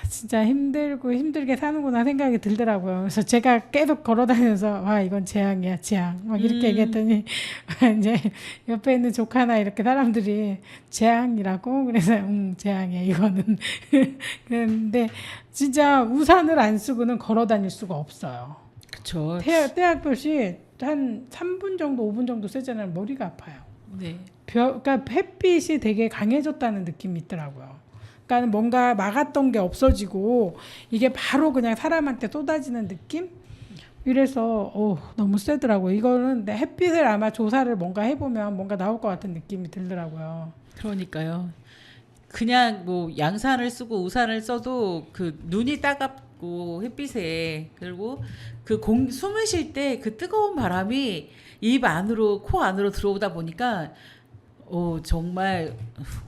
진짜 힘들고 힘들게 사는구나 생각이 들더라고요. 그래서 제가 계속 걸어다니면서 와 이건 재앙이야 재앙 막 이렇게 얘기했더니 이제 옆에 있는 조카나 이렇게 사람들이 재앙이라고 그래서 재앙이야 이거는. 그런데 진짜 우산을 안 쓰고는 걸어다닐 수가 없어요. 그렇죠. 태양볕이 한 3분 정도 5분 정도 쐬잖아요. 머리가 아파요. 네. 그러니까 햇빛이 되게 강해졌다는 느낌이 있더라고요. 그러니까 뭔가 막았던 게 없어지고 이게 바로 그냥 사람한테 쏟아지는 느낌? 이래서 너무 세더라고요. 이거는 내 햇빛을 아마 조사를 뭔가 해보면 뭔가 나올 것 같은 느낌이 들더라고요. 그러니까요. 그냥 뭐 양산을 쓰고 우산을 써도 그 눈이 따갑고 햇빛에 그리고 그 숨을 쉴 때 그 뜨거운 바람이 입 안으로 코 안으로 들어오다 보니까 정말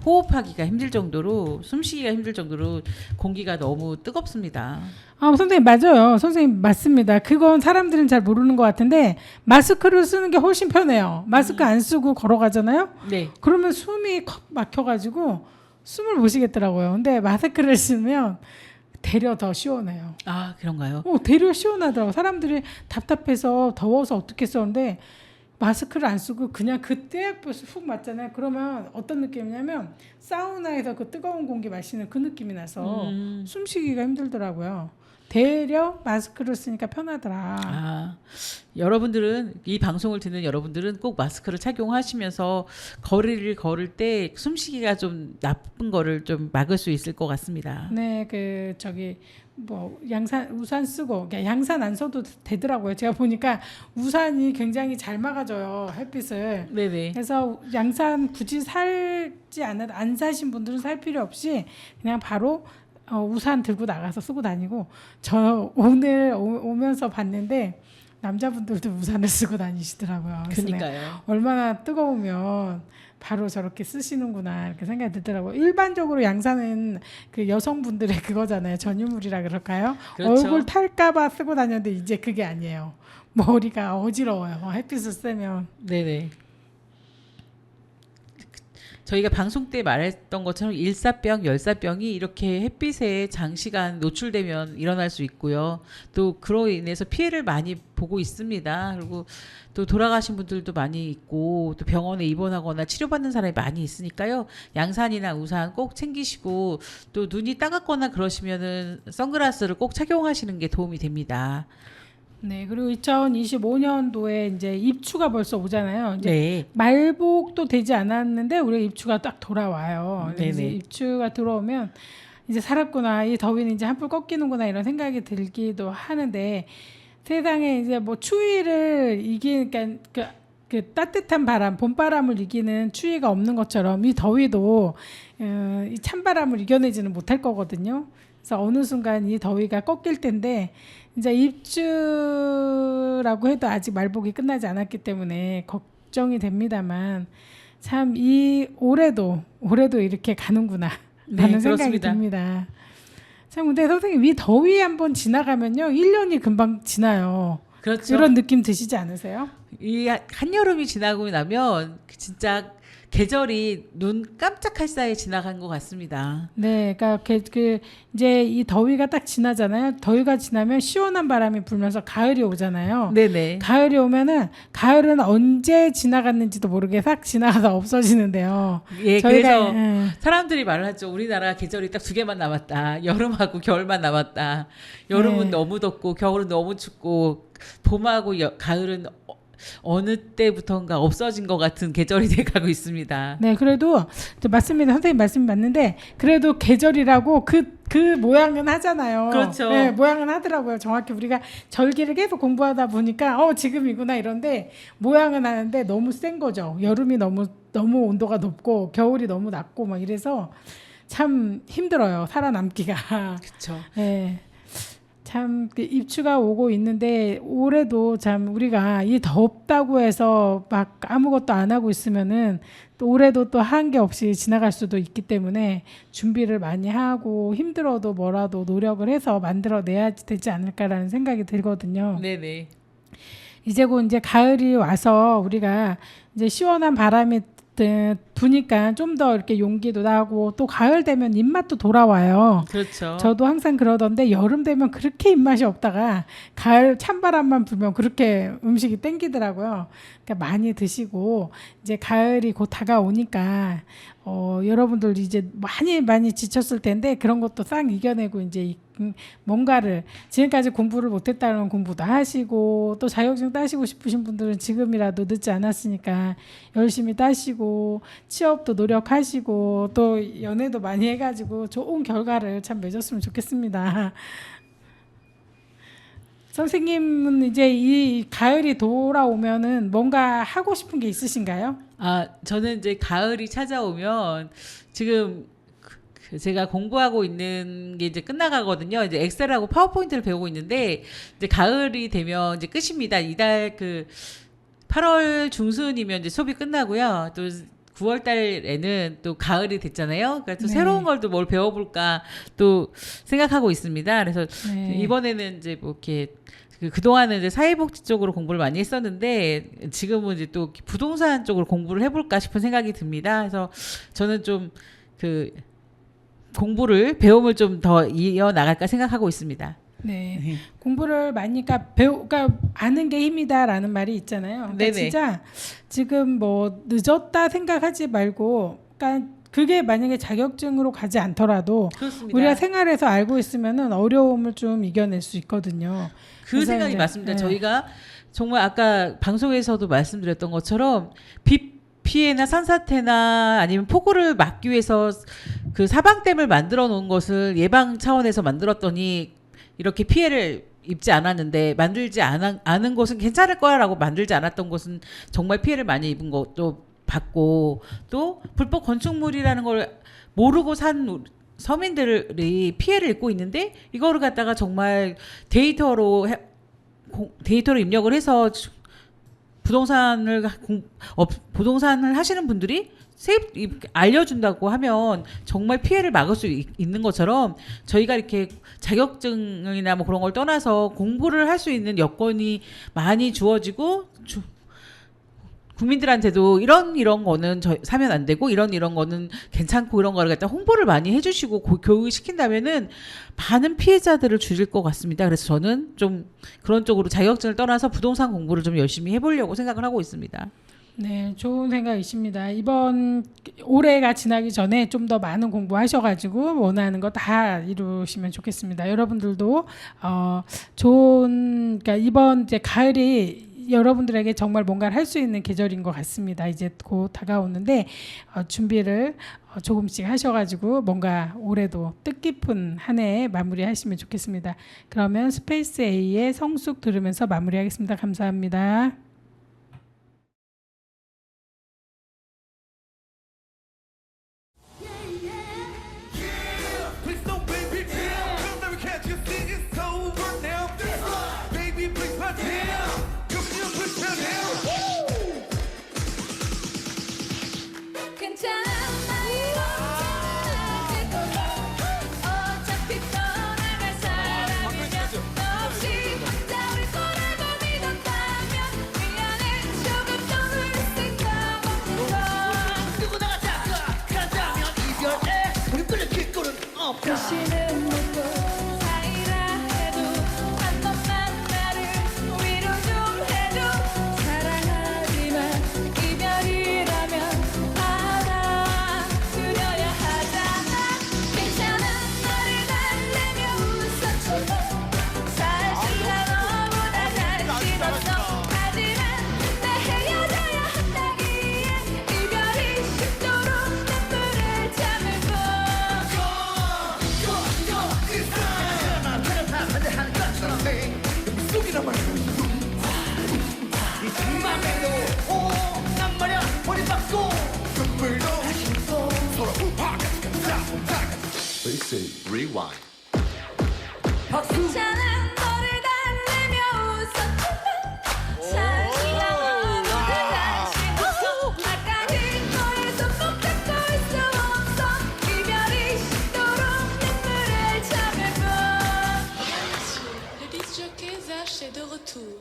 호흡하기가 힘들 정도로 숨쉬기가 힘들 정도로 공기가 너무 뜨겁습니다. 선생님 맞아요. 선생님 맞습니다. 그건 사람들은 잘 모르는 것 같은데 마스크를 쓰는 게 훨씬 편해요. 마스크 안 쓰고 걸어가잖아요. 네. 그러면 숨이 콱 막혀가지고 숨을 못 쉬겠더라고요. 근데 마스크를 쓰면 되려 더 시원해요. 아 그런가요? 되려 시원하더라고. 사람들이 답답해서 더워서 어떻게 썼는데 마스크를 안 쓰고 그냥 그때 훅 맞잖아요. 그러면 어떤 느낌이냐면 사우나에서 그 뜨거운 공기 마시는 그 느낌이 나서 숨쉬기가 힘들더라고요. 되려 마스크를 쓰니까 편하더라. 여러분들은 이 방송을 듣는 여러분들은 꼭 마스크를 착용하시면서 거리를 걸을 때 숨쉬기가 좀 나쁜 거를 좀 막을 수 있을 것 같습니다. 네, 우산 쓰고 양산 안 써도 되더라고요. 제가 보니까 우산이 굉장히 잘 막아줘요 햇빛을. 네네. 그래서 양산 굳이 안 사신 분들은 살 필요 없이 그냥 바로 우산 들고 나가서 쓰고 다니고 저 오늘 오면서 봤는데 남자분들도 우산을 쓰고 다니시더라고요. 그래서 그러니까요. 얼마나 뜨거우면 바로 저렇게 쓰시는구나 이렇게 생각이 들더라고요. 일반적으로 양산은 그 여성분들의 그거잖아요. 전유물이라 그럴까요? 그렇죠. 얼굴 탈까봐 쓰고 다녔는데 이제 그게 아니에요. 머리가 어지러워요. 햇빛을 쐬면. 네네. 저희가 방송 때 말했던 것처럼 일사병, 열사병이 이렇게 햇빛에 장시간 노출되면 일어날 수 있고요. 또 그로 인해서 피해를 많이 보고 있습니다. 그리고 또 돌아가신 분들도 많이 있고 또 병원에 입원하거나 치료받는 사람이 많이 있으니까요. 양산이나 우산 꼭 챙기시고 또 눈이 따갑거나 그러시면은 선글라스를 꼭 착용하시는 게 도움이 됩니다. 네, 그리고 2025년도에 이제 입추가 벌써 오잖아요. 이제 네. 말복도 되지 않았는데 우리 입추가 딱 돌아와요. 네네. 이제 입추가 들어오면 이제 살았구나, 이 더위는 이제 한풀 꺾이는구나 이런 생각이 들기도 하는데 세상에 이제 뭐 추위를 이기니까 그 따뜻한 바람, 봄바람을 이기는 추위가 없는 것처럼 이 더위도 이 찬바람을 이겨내지는 못할 거거든요. 그래서 어느 순간 이 더위가 꺾일 텐데 이제 입추라고 해도 아직 말복이 끝나지 않았기 때문에 걱정이 됩니다만 참 이 올해도 이렇게 가는구나 라는 생각이 그렇습니다. 듭니다. 참 근데 선생님 이 더위 한번 지나가면요 1년이 금방 지나요. 그렇죠. 이런 느낌 드시지 않으세요? 이 한여름이 지나고 나면 진짜 계절이 눈 깜짝할 사이에 지나간 것 같습니다. 네, 그러니까 이제 이 더위가 딱 지나잖아요. 더위가 지나면 시원한 바람이 불면서 가을이 오잖아요. 네네. 가을이 오면은 가을은 언제 지나갔는지도 모르게 싹 지나가서 없어지는데요. 예, 저희가 그래서 사람들이 말을 하죠. 우리나라 계절이 딱 두 개만 남았다. 여름하고 겨울만 남았다. 여름은 네. 너무 덥고 겨울은 너무 춥고 봄하고 가을은 어느 때부턴가 없어진 것 같은 계절이 돼가고 있습니다. 네, 그래도 맞습니다. 선생님 말씀이 맞는데 그래도 계절이라고 그 모양은 하잖아요. 그렇죠. 네, 모양은 하더라고요. 정확히 우리가 절기를 계속 공부하다 보니까 지금이구나 이런데 모양은 하는데 너무 센 거죠. 여름이 너무 온도가 높고 겨울이 너무 낮고 막 이래서 참 힘들어요. 살아남기가. 그렇죠. 예. 참그 입추가 오고 있는데 올해도 참 우리가 이 덥다고 해서 막 아무것도 안 하고 있으면은 또 올해도 또 한 게 없이 지나갈 수도 있기 때문에 준비를 많이 하고 힘들어도 뭐라도 노력을 해서 만들어내야 되지 않을까라는 생각이 들거든요. 네네. 이제 곧 이제 가을이 와서 우리가 이제 시원한 바람이 부니까 좀 더 이렇게 용기도 나고 또 가을 되면 입맛도 돌아와요. 그렇죠. 저도 항상 그러던데 여름 되면 그렇게 입맛이 없다가 가을 찬바람만 불면 그렇게 음식이 땡기더라고요. 그러니까 많이 드시고 이제 가을이 곧 다가오니까 여러분들 이제 많이 지쳤을 텐데 그런 것도 싹 이겨내고 이제 뭔가를 지금까지 공부를 못했다는 공부도 하시고 또 자격증 따시고 싶으신 분들은 지금이라도 늦지 않았으니까 열심히 따시고 취업도 노력하시고 또 연애도 많이 해가지고 좋은 결과를 참 맺었으면 좋겠습니다. 선생님은 이제 이 가을이 돌아오면은 뭔가 하고 싶은 게 있으신가요? 저는 이제 가을이 찾아오면 지금 제가 공부하고 있는 게 이제 끝나가거든요. 이제 엑셀하고 파워포인트를 배우고 있는데 이제 가을이 되면 이제 끝입니다. 이달 8월 중순이면 이제 수업이 끝나고요. 또 9월 달에는 또 가을이 됐잖아요. 그러니까 또 네. 새로운 걸 또 뭘 배워볼까 또 생각하고 있습니다. 그래서 네. 이번에는 이제 뭐 이렇게 그동안은 이제 사회복지 쪽으로 공부를 많이 했었는데 지금은 이제 또 부동산 쪽으로 공부를 해볼까 싶은 생각이 듭니다. 그래서 저는 좀 배움을 좀 더 이어 나갈까 생각하고 있습니다. 네. 공부를 많이 그러니까 아는 게 힘이다라는 말이 있잖아요. 그러니까 네네. 진짜 지금 뭐 늦었다 생각하지 말고 그러니까 그게 만약에 자격증으로 가지 않더라도 그렇습니다. 우리가 생활에서 알고 있으면은 어려움을 좀 이겨낼 수 있거든요. 그 그래서 생각이 이제, 맞습니다. 네. 저희가 정말 아까 방송에서도 말씀드렸던 것처럼 비 피해나 산사태나 아니면 폭우를 막기 위해서 그 사방댐을 만들어 놓은 것을 예방 차원에서 만들었더니 이렇게 피해를 입지 않았는데 만들지 않은 곳은 괜찮을 거야라고 만들지 않았던 곳은 정말 피해를 많이 입은 것도 봤고 또 불법 건축물이라는 걸 모르고 산 서민들이 피해를 입고 있는데 이거를 갖다가 정말 데이터로 입력을 해서 부동산을 하시는 분들이 알려준다고 하면 정말 피해를 막을 수 있는 것처럼 저희가 이렇게 자격증이나 뭐 그런 걸 떠나서 공부를 할 수 있는 여건이 많이 주어지고 국민들한테도 이런 거는 사면 안 되고 이런 거는 괜찮고 이런 거를 갖다 홍보를 많이 해주시고 교육시킨다면은 많은 피해자들을 줄일 것 같습니다. 그래서 저는 좀 그런 쪽으로 자격증을 떠나서 부동산 공부를 좀 열심히 해보려고 생각을 하고 있습니다. 네, 좋은 생각이십니다. 이번 올해가 지나기 전에 좀 더 많은 공부하셔가지고 원하는 거 다 이루시면 좋겠습니다. 여러분들도 그러니까 이번 이제 가을이 여러분들에게 정말 뭔가를 할 수 있는 계절인 것 같습니다. 이제 곧 다가오는데 준비를 조금씩 하셔가지고 뭔가 올해도 뜻깊은 한 해 마무리하시면 좋겠습니다. 그러면 스페이스 A의 성숙 들으면서 마무리하겠습니다. 감사합니다.